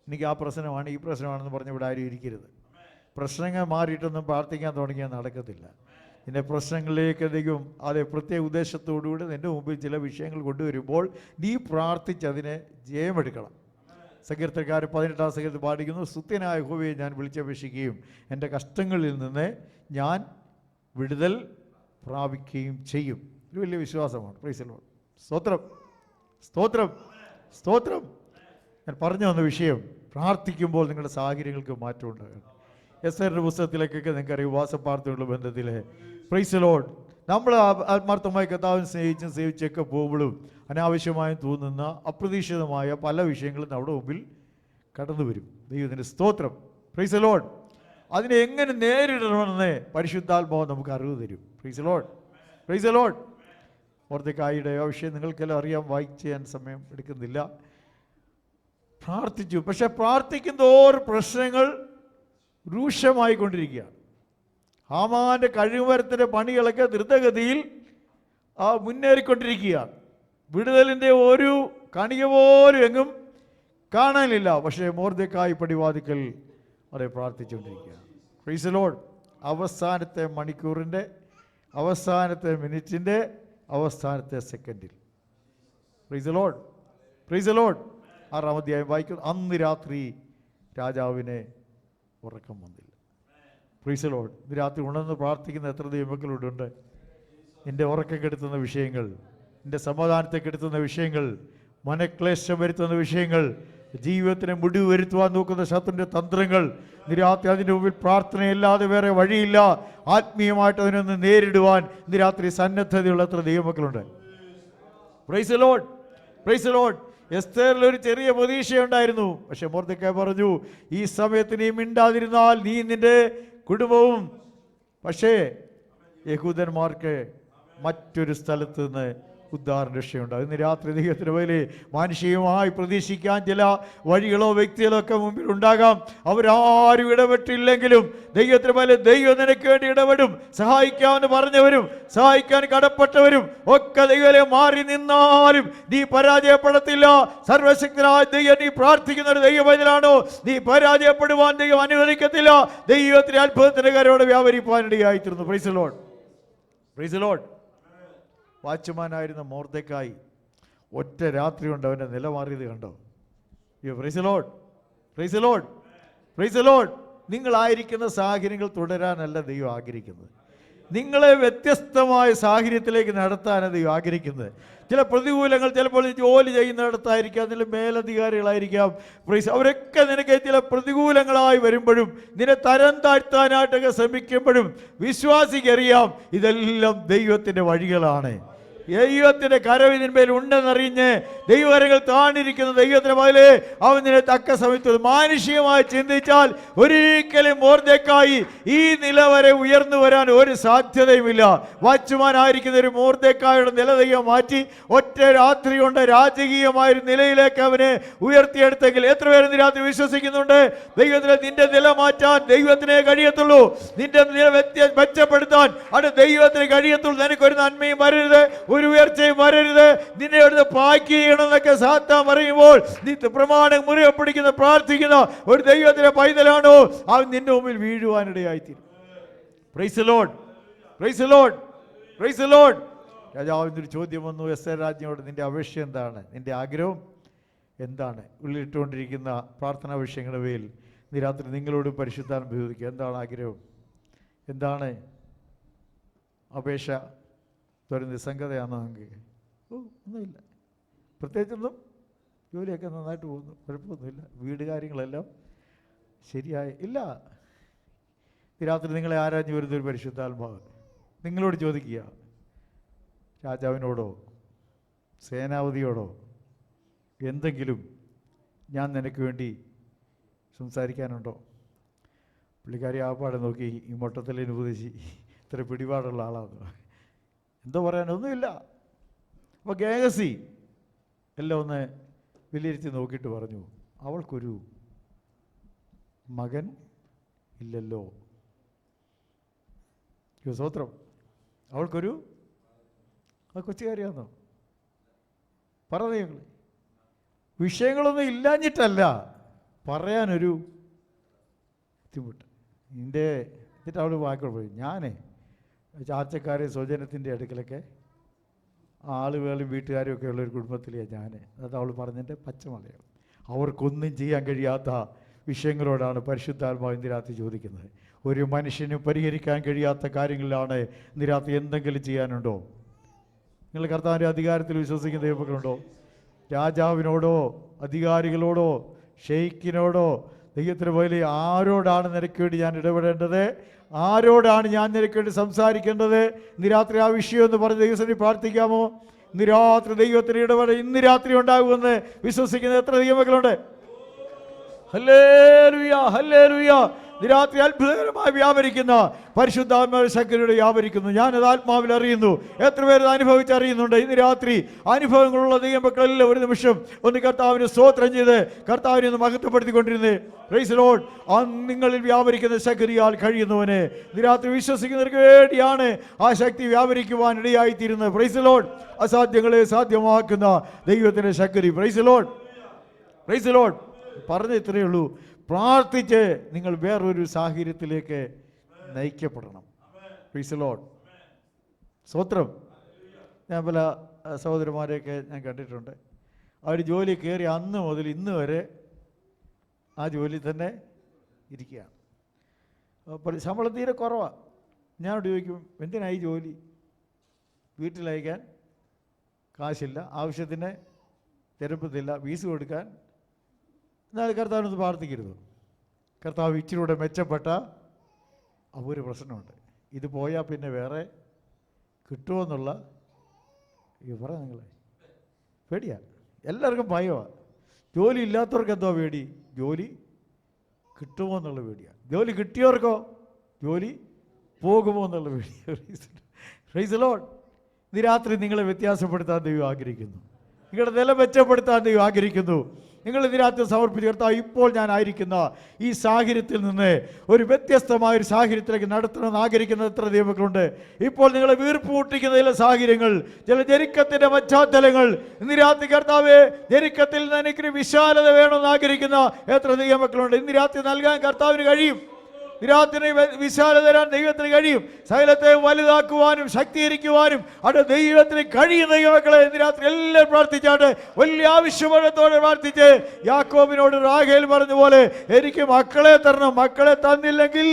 എനിക്ക് ആ പ്രശ്നമാണ് ഈ പ്രശ്നമാണെന്ന് പറഞ്ഞ് ഇവിടെ ആരും ഇരിക്കരുത്. പ്രശ്നങ്ങൾ മാറിയിട്ടൊന്നും പ്രാർത്ഥിക്കാൻ തുടങ്ങിയാൽ നടക്കത്തില്ല. നിന്റെ പ്രശ്നങ്ങളിലേക്ക് ദൈവം അതേ പ്രത്യേക ഉദ്ദേശത്തോടുകൂടി നിൻ്റെ മുമ്പിൽ ചില വിഷയങ്ങൾ കൊണ്ടുവരുമ്പോൾ നീ പ്രാർത്ഥിച്ചതിനെ ജയമെടുക്കണം. സങ്കീർത്തനക്കാരൻ 18-ാം സങ്കീർത്തനത്തിൽ പാടിക്കുന്നു, സ്തുത്യനായ യഹോവയെ ഞാൻ വിളിച്ചപേക്ഷിക്കുകയും എൻ്റെ കഷ്ടങ്ങളിൽ നിന്ന് ഞാൻ വിടുതൽ പ്രാപിക്കുകയും ചെയ്യും. ഒരു വലിയ വിശ്വാസമാണ്. Price the Lord. സ്തോത്രം, സ്തോത്രം, സ്തോത്രം. ഞാൻ പറഞ്ഞു വന്ന വിഷയം, പ്രാർത്ഥിക്കുമ്പോൾ നിങ്ങളുടെ സാഹചര്യങ്ങൾക്ക് മാറ്റം ഉണ്ടാകണം. എസ്തേറിൻ്റെ പുസ്തകത്തിലേക്കൊക്കെ നിങ്ങൾക്കറിയാം, ഉപവാസപ്രാർത്ഥനയുള്ള ബന്ധത്തിൽ പ്രൈസ് ദി ലോർഡ് നമ്മൾ ആത്മാർത്ഥമായി കർത്താവിനെ സ്നേഹിച്ചും സേവിച്ചൊക്കെ പോകുമ്പോഴും അനാവശ്യമായും തോന്നുന്ന അപ്രതീക്ഷിതമായ പല വിഷയങ്ങളും നമ്മുടെ മുമ്പിൽ കടന്നു വരും. ദൈവത്തിൻ്റെ സ്തോത്രം. Praise the Lord. അതിനെ എങ്ങനെ നേരിടണമെന്ന് പരിശുദ്ധാത്മാവ് നമുക്ക് അറിവ് തരും. Praise the Lord, praise the Lord. മൊർദെഖായിയുടെ ആ വിഷയം നിങ്ങൾക്കെല്ലാം അറിയാം, വായിച്ച് ചെയ്യാൻ സമയം എടുക്കുന്നില്ല. പ്രാർത്ഥിച്ചു, പക്ഷെ പ്രാർത്ഥിക്കുന്നതോറും പ്രശ്നങ്ങൾ രൂക്ഷമായിക്കൊണ്ടിരിക്കുകയാണ്. ഹാമാൻ്റെ കഴിവുമരത്തിൻ്റെ പണികളൊക്കെ ദ്രുതഗതിയിൽ മുന്നേറിക്കൊണ്ടിരിക്കുകയാണ്. വിടുതലിൻ്റെ ഒരു കണിക പോലും എങ്ങും കാണാനില്ല. പക്ഷേ മൊർദെഖായി പടിവാതിക്കൽ അവിടെ പ്രാർത്ഥിച്ചുകൊണ്ടിരിക്കുകയാണ്. Price the Lord. അവസാനത്തെ മണിക്കൂറിൻ്റെ, അവസാനത്തെ മിനിറ്റിൻ്റെ, അവസാനത്തെ സെക്കൻഡിൽ. Price the Lord, praise the Lord. 6-ാം അധ്യായം വായിക്കുന്നു, അന്ന് രാത്രി രാജാവിനെ ഉറക്കം വന്നില്ല. Price the Lord. ഇന്ന് രാത്രി ഉണർന്ന് പ്രാർത്ഥിക്കുന്ന എത്ര ദൈവമക്കളുണ്ട്? എൻ്റെ ഉറക്കം കെടുത്തുന്ന വിഷയങ്ങൾ, എൻ്റെ സമാധാനത്തെ കെടുത്തുന്ന വിഷയങ്ങൾ, മനക്ലേശം വരുത്തുന്ന വിഷയങ്ങൾ, ജീവിതത്തിന് മുടിവ് വരുത്തുവാൻ നോക്കുന്ന ശത്രുവിൻ്റെ തന്ത്രങ്ങൾ, രാത്രി അതിൻ്റെ മുമ്പിൽ പ്രാർത്ഥനയല്ലാതെ വേറെ വഴിയില്ല. ആത്മീയമായിട്ട് അതിനൊന്ന് നേരിടുവാൻ ഇന്ന് രാത്രി സന്നദ്ധതയുള്ള എത്ര ദൈവമക്കളുണ്ട്? Praise the Lord, praise the Lord. എസ്തേറിൽ ഒരു ചെറിയ പ്രതീക്ഷയുണ്ടായിരുന്നു. പക്ഷെ മൊർദെഖായി പറഞ്ഞു, ഈ സമയത്ത് നീ മിണ്ടാതിരുന്നാൽ നീ നിൻ്റെ കുടുംബവും. പക്ഷേ യഹൂദന്മാർക്ക് മറ്റൊരു സ്ഥലത്ത് നിന്ന് ഉദ്ധാരണ രക്ഷയുണ്ടാകും. ഇന്ന് രാത്രി ദൈവത്തിന് പോലെ മാനുഷികമായി പ്രതീക്ഷിക്കാൻ ചില വഴികളോ വ്യക്തികളോ ഒക്കെ മുമ്പിൽ ഉണ്ടാകാം. അവരാരും ഇടപെട്ടില്ലെങ്കിലും ദൈവത്തിന് പോലെ ദൈവം നിനക്ക് വേണ്ടി ഇടപെടും. സഹായിക്കാമെന്ന് പറഞ്ഞവരും സഹായിക്കാൻ കടപ്പെട്ടവരും ഒക്കെ ദൈവത്തെ മാറി നിന്നാലും നീ പരാജയപ്പെടത്തില്ല. സർവശക്തനായ ദൈവം നീ പ്രാർത്ഥിക്കുന്ന ഒരു ദൈവവചനാണോ, നീ പരാജയപ്പെടുവാൻ ദൈവം അനുവദിക്കത്തില്ല. ദൈവത്തിന്റെ അത്ഭുതത്തിന്റെ കരോടെ വ്യാപരിപ്പാനിടയായിത്തീർന്നു. Praise the Lord, praise the lord. വാച്ച്മാനായിരുന്ന മൊർദെഖായി ഒറ്റ രാത്രി കൊണ്ട് അവൻ്റെ നില മാറിയത് കണ്ടോ? Praise the Lord, praise the Lord, praise the lord. നിങ്ങളായിരിക്കുന്ന സാഹചര്യങ്ങൾ തുടരാനല്ല ദൈവം ആഗ്രഹിക്കുന്നത്, നിങ്ങളെ വ്യത്യസ്തമായ സാഹചര്യത്തിലേക്ക് നടത്താനാണ് ദൈവം ആഗ്രഹിക്കുന്നത്. ചില പ്രതികൂലങ്ങൾ ചിലപ്പോൾ ജോലി ചെയ്യുന്നിടത്തായിരിക്കാം, അതിൽ മേലധികാരികളായിരിക്കാം. അവരൊക്കെ നിനക്ക് ചില പ്രതികൂലങ്ങളായി വരുമ്പോഴും നിന്നെ തരം താഴ്ത്താനായിട്ടൊക്കെ ശ്രമിക്കുമ്പോഴും വിശ്വാസിക്കറിയാം ഇതെല്ലാം ദൈവത്തിൻ്റെ വഴികളാണ്. ദൈവത്തിന്റെ കരം ഇതിന്മേൽ ഉണ്ടെന്നറിഞ്ഞ് ദൈവകരങ്ങൾ താണിരിക്കുന്ന ദൈവത്തിന്റെ മകലെ അവൻ നിന്നെ തക്ക സമയത്ത് മാനുഷികമായി ചിന്തിച്ചാൽ ഒരിക്കലും മൊർദെഖായി ഈ നില വരെ ഉയർന്നു വരാൻ ഒരു സാധ്യതയുമില്ല. വാച്ച്മാനായിരിക്കുന്ന ഒരു മൊർദെഖായിയുടെ നില ദൈവം മാറ്റി ഒറ്റ രാത്രി കൊണ്ട് രാജകീയമായൊരു നിലയിലേക്ക് അവനെ ഉയർത്തിയെടുത്തെങ്കിൽ എത്ര പേര് ഇന്ന് രാത്രി വിശ്വസിക്കുന്നുണ്ട്? ദൈവത്തിന് നിന്റെ നില മാറ്റാൻ ദൈവത്തിനെ കഴിയത്തുള്ളൂ. നിന്റെ നില മെച്ചപ്പെടുത്താൻ അത് ദൈവത്തിന് കഴിയത്തുള്ളൂ. നിനക്കൊരു നന്മയും വരരുത്, ഒരു ഉയർച്ചയും വരരുത്. നിന്നെ എടുത്ത് പാക്ക് ചെയ്യണമെന്നൊക്കെ സാത്താൻ പറയുമ്പോൾ നീ പ്രമാണം മുറുകെ പിടിക്കുന്ന പ്രാർത്ഥിക്കുന്ന ഒരു ദൈവത്തിന്റെ പൈതലാണോ, അവൻ നിന്റെ മുമ്പിൽ വീഴുവാനിടയായിത്തീരും. Praise the Lord, praise the Lord, praise the lord. രാജാവിൻ്റെ ഒരു ചോദ്യം വന്നു എസ്തേർ രാജ്ഞിയോട്, നിന്റെ അപേക്ഷ എന്താണ്, നിന്റെ ആഗ്രഹം എന്താണ്? ഉള്ളിലിട്ടുകൊണ്ടിരിക്കുന്ന പ്രാർത്ഥനാ വിഷയങ്ങളുടെ മേൽ ഇന്ന് രാത്രി നിങ്ങളോട് പരിശുദ്ധാത്മ ബോധിക്കുക. എന്താണ് ആഗ്രഹം, എന്താണ് അപേക്ഷ? ഒരു നിസ്സംഗതയാണോ? ഒന്നുമില്ല, പ്രത്യേകിച്ചൊന്നും. ജോലിയൊക്കെ നന്നായിട്ട് പോകുന്നു, കുഴപ്പമൊന്നുമില്ല. വീട് കാര്യങ്ങളെല്ലാം ശരിയായി ഇല്ല. ഈ രാത്രി നിങ്ങളെ ആരാഞ്ഞു വരുന്നൊരു പരിശുദ്ധാത്മാവ് നിങ്ങളോട് ചോദിക്കുക, രാജാവിനോടോ സേനാപതിയോടോ എന്തെങ്കിലും ഞാൻ നിനക്ക് വേണ്ടി സംസാരിക്കാനുണ്ടോ? പുള്ളിക്കാരി ആപ്പാടെ നോക്കി, ഈ മൊട്ടത്തിലേന് ഉപദേശി ഇത്ര പിടിപാടുള്ള ആളാണ്, എന്തോ പറയാനൊന്നുമില്ല. അപ്പോൾ ഗേഹസി എല്ലാം ഒന്ന് വിലയിരുത്തി നോക്കിയിട്ട് പറഞ്ഞു, അവൾക്കൊരു മകൻ ഇല്ലല്ലോ. സ്വത്രം, അവൾക്കൊരു കൊച്ചുകാരിയാന്നോ? പറഞ്ഞ ഞങ്ങൾ വിഷയങ്ങളൊന്നും ഇല്ലാഞ്ഞിട്ടല്ല, പറയാനൊരു ബുദ്ധിമുട്ട്. എന്നിട്ട് അവൾ വാക്കോട് പോയി. ഞാൻ ചാർച്ചക്കാരെ സ്വജനത്തിൻ്റെ അടുക്കലൊക്കെ ആളുകളും വീട്ടുകാരും ഒക്കെ ഉള്ളൊരു കുടുംബത്തിലെയാണ് ഞാൻ. അത് അവൾ പറഞ്ഞതിൻ്റെ പച്ചമലയാളം. അവർക്കൊന്നും ചെയ്യാൻ കഴിയാത്ത വിഷയങ്ങളോടാണ് പരിശുദ്ധാത്മാവ് ഇന്ന് രാത്രി ചോദിക്കുന്നത്. ഒരു മനുഷ്യന് പരിഹരിക്കാൻ കഴിയാത്ത കാര്യങ്ങളിലാണ് ഇന്ന് രാത്രി എന്തെങ്കിലും ചെയ്യാനുണ്ടോ? നിങ്ങൾ കർത്താവിൻ്റെ അധികാരത്തിൽ വിശ്വസിക്കുന്ന ദൈവമക്കളുണ്ടോ? രാജാവിനോടോ അധികാരികളോടോ ഷെയ്ക്കിനോടോ ദൈവത്തിന് പോലെ ആരോടാണ് നിനക്ക് വേണ്ടി ഞാൻ ഇടപെടേണ്ടത്? ആരോടാണ് ഞാൻ നിനക്ക് വേണ്ടി സംസാരിക്കേണ്ടത്? ഇന്ന് രാത്രി ആ വിഷയം എന്ന് പറഞ്ഞ് ദൈവസന്നിധി പ്രാർത്ഥിക്കാമോ? ഇന്ന് രാത്രി ദൈവത്തിന് ഇടപെടൽ ഇന്ന് രാത്രി ഉണ്ടാകുമെന്ന് വിശ്വസിക്കുന്ന എത്ര ദൈവമക്കളുണ്ട്? Hallelujah, hallelujah. രാത്രി അത്ഭുതകരമായി വ്യാപരിക്കുന്ന പരിശുദ്ധാത്മാവ് ശക്തിയുടെ വ്യാപരിക്കുന്നു. ഞാനത് ആത്മാവിൽ അറിയുന്നു. എത്ര പേര് അനുഭവിച്ചറിയുന്നുണ്ട്? ഇന്ന് രാത്രി അനുഭവങ്ങളുള്ള ദൈവമക്കളെല്ലാം ഒരു നിമിഷം ഒന്ന് കർത്താവിന് സ്തോത്രം ചെയ്ത് കർത്താവിനെ ഒന്ന് മഹത്വപ്പെടുത്തിക്കൊണ്ടിരുന്നേ. Praise Lord. നിങ്ങളിൽ വ്യാപരിക്കുന്ന ശക്തിയാൽ കഴിയുന്നവനെ ഇന്ന് രാത്രി വിശ്വസിക്കുന്നവർക്ക് വേണ്ടിയാണ് ആ ശക്തി വ്യാപരിക്കുവാൻ ഇടയായിത്തീരുന്നത്. Praise Lord. അസാധ്യങ്ങളെ സാധ്യമാക്കുന്ന ദൈവത്തിൻ്റെ ശക്തി. Praise lord, praise lord. പറഞ്ഞ ഇത്രയേ ഉള്ളൂ. പ്രാർത്ഥിച്ച് നിങ്ങൾ വേറൊരു സാഹചര്യത്തിലേക്ക് നയിക്കപ്പെടണം. Praise Lord. സ്തോത്രം. ഞാൻ പല സഹോദരന്മാരെയൊക്കെ ഞാൻ കണ്ടിട്ടുണ്ട്. അവർ ജോലി കയറി അന്ന് മുതൽ ഇന്ന് വരെ ആ ജോലി തന്നെ ഇരിക്കുകയാണ്. അപ്പോൾ ശമ്പളം തീരെ കുറവാണ്. ഞാനോട് ചോദിക്കും, എന്തിനായി ജോലി? വീട്ടിലയക്കാൻ കാശില്ല, ആവശ്യത്തിന് തിരപ്പത്തില്ല, ഫീസ് കൊടുക്കാൻ. എന്നാൽ കർത്താവിനൊന്ന് പ്രാർത്ഥിക്കരുത്? കർത്താവ് ഇച്ചിലൂടെ മെച്ചപ്പെട്ട ഒരു പ്രശ്നമുണ്ട്. ഇത് പോയാൽ പിന്നെ വേറെ കിട്ടുമോയെന്നുള്ള പറയാം. നിങ്ങളെ പേടിയാണ്, എല്ലാവർക്കും ഭയമാണ്. ജോലി ഇല്ലാത്തവർക്ക് എന്തോ പേടി? ജോലി കിട്ടുമോ എന്നുള്ള പേടിയാണ്. ജോലി കിട്ടിയവർക്കോ ജോലി പോകുമോ എന്നുള്ള പേടിയാണ്. Price the Lord. ഇന്ന് രാത്രി നിങ്ങളെ വ്യത്യാസപ്പെടുത്താൻ ദൈവം ആഗ്രഹിക്കുന്നു. നിങ്ങളുടെ നില മെച്ചപ്പെടുത്താൻ ദൈവം ആഗ്രഹിക്കുന്നു. നിങ്ങൾ ഇതിനകത്ത് സമർപ്പിച്ച് കർത്താവ് ഇപ്പോൾ ഞാനായിരിക്കുന്ന ഈ സാഹചര്യത്തിൽ നിന്ന് ഒരു വ്യത്യസ്തമായൊരു സാഹചര്യത്തിലേക്ക് നടത്തണമെന്ന് ആഗ്രഹിക്കുന്ന എത്ര ദൈവമക്കളുണ്ട്? ഇപ്പോൾ നിങ്ങളെ വീർപ്പ് മുട്ടിക്കുന്ന ചില സാഹചര്യങ്ങൾ, ചില ജെരിക്കത്തിൻ്റെ പശ്ചാത്തലങ്ങൾ, ഇന്ന് രാത്രി കർത്താവേ ജെരിക്കത്തിൽ നിന്ന് എനിക്കൊരു വിശാലത വേണമെന്ന് ആഗ്രഹിക്കുന്ന എത്ര ദൈവമക്കളുണ്ട്? ഇന്ന് രാത്രി നൽകാൻ കർത്താവിന് കഴിയും. രാത്രി വിശാലത തരാൻ ദൈവത്തിന് കഴിയും. സകലത്തെ വലുതാക്കുവാനും ശക്തീകരിക്കുവാനും അത് ദൈവത്തിന് കഴിയും. ദൈവമക്കളെ ഇന്ന് രാത്രി എല്ലാം പ്രാർത്ഥിച്ചാട്ട് വലിയ ആവശ്യത്തോടെ പ്രാർത്ഥിച്ച് യാക്കോബിനോട് റാഹേൽ പറഞ്ഞ പോലെ എനിക്ക് മക്കളെ തരണം, മക്കളെ തന്നില്ലെങ്കിൽ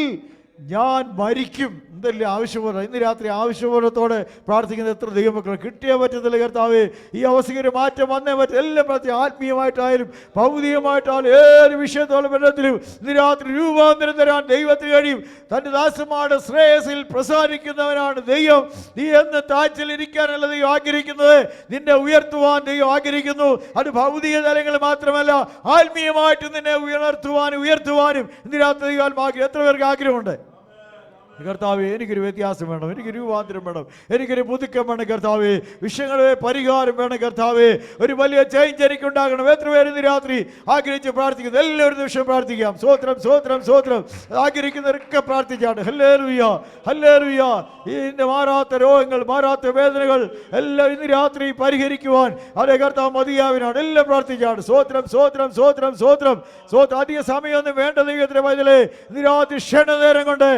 ഞാൻ മരിക്കും. എന്തല്ലേ ആവശ്യപൂർവ്വം ഇന്ന് രാത്രി ആവശ്യപൂർവ്വത്തോടെ പ്രാർത്ഥിക്കുന്ന എത്ര ദൈവമക്കൾ? കിട്ടിയേ പറ്റത്തില്ല കർത്താവേ, ഈ അവസ്ഥയ്ക്ക് മാറ്റം വന്നേ പറ്റും. എല്ലാം പ്രാർത്ഥി, ആത്മീയമായിട്ടായാലും ഭൗതികമായിട്ടായാലും ഏത് വിഷയത്തോളം ബന്ധത്തിലും ഇന്ന് രാത്രി രൂപാന്തരം തരാൻ ദൈവത്തിന് കഴിയും. തൻ്റെ ദാസന്മാരുടെ ശ്രേയസിൽ പ്രസാദിക്കുന്നവനാണ് ദൈവം. നീ എന്ന് താഴ്ചയിലിരിക്കാനല്ല ദൈവം ആഗ്രഹിക്കുന്നത്, നിന്നെ ഉയർത്തുവാൻ ദൈവം ആഗ്രഹിക്കുന്നു. അത് ഭൗതിക തലങ്ങളിൽ മാത്രമല്ല, ആത്മീയമായിട്ട് നിന്നെ ഉയർത്തുവാനും ഇന്ന് രാത്രി ദൈവം ആഗ്രഹം. എത്ര പേർക്ക് ആഗ്രഹമുണ്ട്? കർത്താവേ എനിക്കൊരു വ്യത്യാസം വേണം, എനിക്ക് രൂപാന്തരം വേണം, എനിക്കൊരു പുതുക്കം വേണം കർത്താവേ, വിഷയങ്ങളെ പരിഹാരം വേണം കർത്താവേ, ഒരു വലിയ ചേഞ്ച് എനിക്കുണ്ടാകണം. എത്ര പേര് ഇന്ന് രാത്രി ആഗ്രഹിച്ച് പ്രാർത്ഥിക്കുന്നു? എല്ലാവരും നിമിഷം പ്രാർത്ഥിക്കാം. സ്വോത്രം സ്വോത്രം സ്വോത്രം. ആഗ്രഹിക്കുന്നവരൊക്കെ പ്രാർത്ഥിച്ചാണ്. Hallelujah, hallelujah. ഇതിൻ്റെ മാറാത്ത രോഗങ്ങൾ, മാറാത്ത വേദനകൾ എല്ലാം ഇന്ന് രാത്രി പരിഹരിക്കുവാൻ അതേ കർത്താവ് മതിയാവിനാണ്. എല്ലാം പ്രാർത്ഥിച്ചാണ്. സ്വോത്രം സ്വോത്രം സ്വോത്രം സ്വോത്രം സ്വോത്രം. അധിക സമയമൊന്നും വേണ്ട ദൈവത്തിൻ്റെ പൈതലേ. ഇന്ന് രാത്രി ക്ഷണനേരം കൊണ്ട്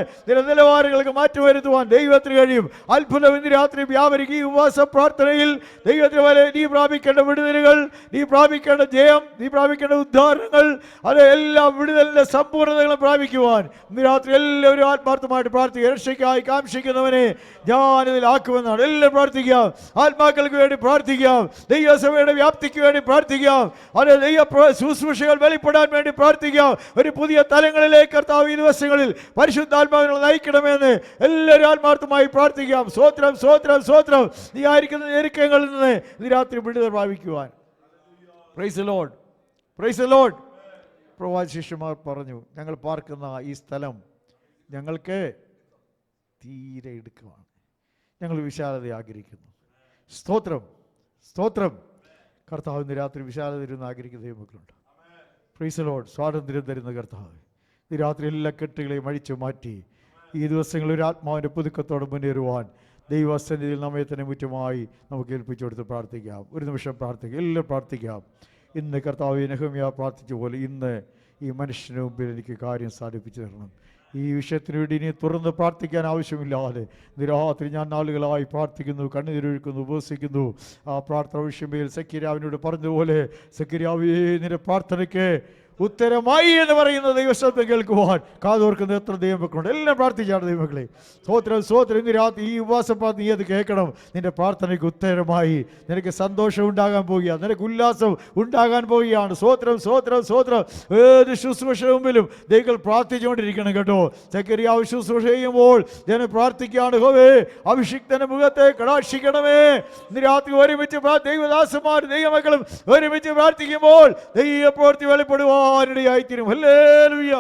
നിലവാരങ്ങൾക്ക് മാറ്റം വരുത്തുവാൻ ദൈവത്തിന് കഴിയും. അത്ഭുതം ഇന്ന് രാത്രി വ്യാപരിക്കും. ഈ ഉപവാസ പ്രാർത്ഥനയിൽ ദൈവത്തിന് പോലെ നീ പ്രാപിക്കേണ്ട വിടുതലുകൾ, നീ പ്രാപിക്കേണ്ട ജയം, നീ പ്രാപിക്കേണ്ട ഉദ്ധാരണങ്ങൾ, അത് എല്ലാ വിടുതലിൻ്റെ സമ്പൂർണ്ണതകളും പ്രാപിക്കുവാൻ ഇന്ന് രാത്രി എല്ലാവരും ആത്മാർത്ഥമായിട്ട് പ്രാർത്ഥിക്കുക. രക്ഷയ്ക്കായി കാംക്ഷിക്കുന്നവനെ ഞാനിതിലാക്കുമെന്നാണ്. എല്ലാം പ്രാർത്ഥിക്കാം. ആത്മാക്കൾക്ക് വേണ്ടി പ്രാർത്ഥിക്കാം. ദൈവസഭയുടെ വ്യാപ്തിക്ക് വേണ്ടി പ്രാർത്ഥിക്കാം. അത് ദൈവ ശുശ്രൂഷകൾ വെളിപ്പെടാൻ വേണ്ടി പ്രാർത്ഥിക്കാം. ഒരു പുതിയ തലങ്ങളിലേക്ക് കർത്താവ് ഈ ദിവസങ്ങളിൽ പരിശുദ്ധാത്മാവിനെ നയിക്കണമെന്ന് എല്ലാവരും ആത്മാർത്ഥമായി പ്രാർത്ഥിക്കാം. സ്വോത്രം സ്വോത്രം സ്വോത്രം. നീ ആയിരിക്കുന്ന ഞെരുക്കങ്ങളിൽ നിന്ന് ഇന്ന് രാത്രി വിടുതൽ പ്രാപിക്കുവാൻ price the Lord, praise the Lord. പ്രവാചക ശിഷ്യന്മാർ പറഞ്ഞു, ഞങ്ങൾ പാർക്കുന്ന ഈ സ്ഥലം ഞങ്ങൾക്ക് തീരെ ഇടുക്കമാണ്, ഞങ്ങൾ വിശാലത ആഗ്രഹിക്കുന്നു. സ്തോത്രം, സ്തോത്രം. കർത്താവ് ഇന്ന് രാത്രി വിശാലത ഇരുന്ന് ആഗ്രഹിക്കുന്ന ദൈവമക്കളുണ്ട്. Praise the Lord. സ്വാതന്ത്ര്യം തരുന്ന കർത്താവ് ഈ രാത്രി എല്ലാ കെട്ടുകളെയും അഴിച്ചു മാറ്റി ഈ ദിവസങ്ങളിൽ ഒരു ആത്മാവിൻ്റെ പുതുക്കത്തോടെ മുന്നേറുവാൻ ദൈവസന്നിധിയിൽ നമ്മെ തന്നെ മുറ്റുമായി നമുക്ക് ഏൽപ്പിച്ചു കൊടുത്ത് പ്രാർത്ഥിക്കാം. ഒരു നിമിഷം പ്രാർത്ഥിക്കാം, എല്ലാം പ്രാർത്ഥിക്കാം. ഇന്ന് കർത്താവ് നെഹമ്യാ പ്രാർത്ഥിച്ച പോലെ ഇന്ന് ഈ മനുഷ്യന് മുമ്പിൽ എനിക്ക് കാര്യം സാധിപ്പിച്ചു തരണം. ഈ വിഷയത്തിന് വേണ്ടി ഇനി തുറന്ന് പ്രാർത്ഥിക്കാൻ ആവശ്യമില്ലാതെ രാത്രി ഞാൻ നാളുകളായി പ്രാർത്ഥിക്കുന്നു, കണ്ണുനീരൊഴുക്കുന്നു, ഉപവസിക്കുന്നു. ആ പ്രാർത്ഥന വിഷയമേൽ സക്കിരാവിനോട് പറഞ്ഞതുപോലെ, സക്കിരാവേ നിന്റെ പ്രാർത്ഥനയ്ക്ക് ഉത്തരമായി എന്ന് പറയുന്ന ദൈവശബ്ദം കേൾക്കുവാൻ കാതോർക്കുന്ന എത്ര ദൈവമക്കളുണ്ട്. എല്ലാം പ്രാർത്ഥിച്ചാണ് ദൈവമക്കളെ. സ്തോത്രം, സ്തോത്രം. ഇന്ന് രാത്രി ഈ ഉപവാസം നീ അത് കേൾക്കണം. നിന്റെ പ്രാർത്ഥനയ്ക്ക് ഉത്തരമായി നിനക്ക് സന്തോഷം ഉണ്ടാകാൻ പോവുകയാണ്, നിനക്ക് ഉല്ലാസം ഉണ്ടാകാൻ പോവുകയാണ്. സ്തോത്രം, സ്തോത്രം, സ്തോത്രം. ഏത് ശുശ്രൂഷ മുമ്പിലും ദൈവങ്ങൾ പ്രാർത്ഥിച്ചുകൊണ്ടിരിക്കണം കേട്ടോ. സക്കറിയാവ് ശുശ്രൂഷ ചെയ്യുമ്പോൾ ഞാൻ പ്രാർത്ഥിക്കുകയാണ്, ഹോവേ അഭിഷിക്തന്റെ മുഖത്തെ കടാക്ഷിക്കണമേ. ഇന്ന് രാത്രി ഒരുമിച്ച് ദൈവദാസന്മാർ ദൈവമക്കളും ഒരുമിച്ച് പ്രാർത്ഥിക്കുമ്പോൾ ദൈവപ്രവൃത്തി വെളിപ്പെടുവാനിടയായിത്തീരും. ഹല്ലേലൂയ.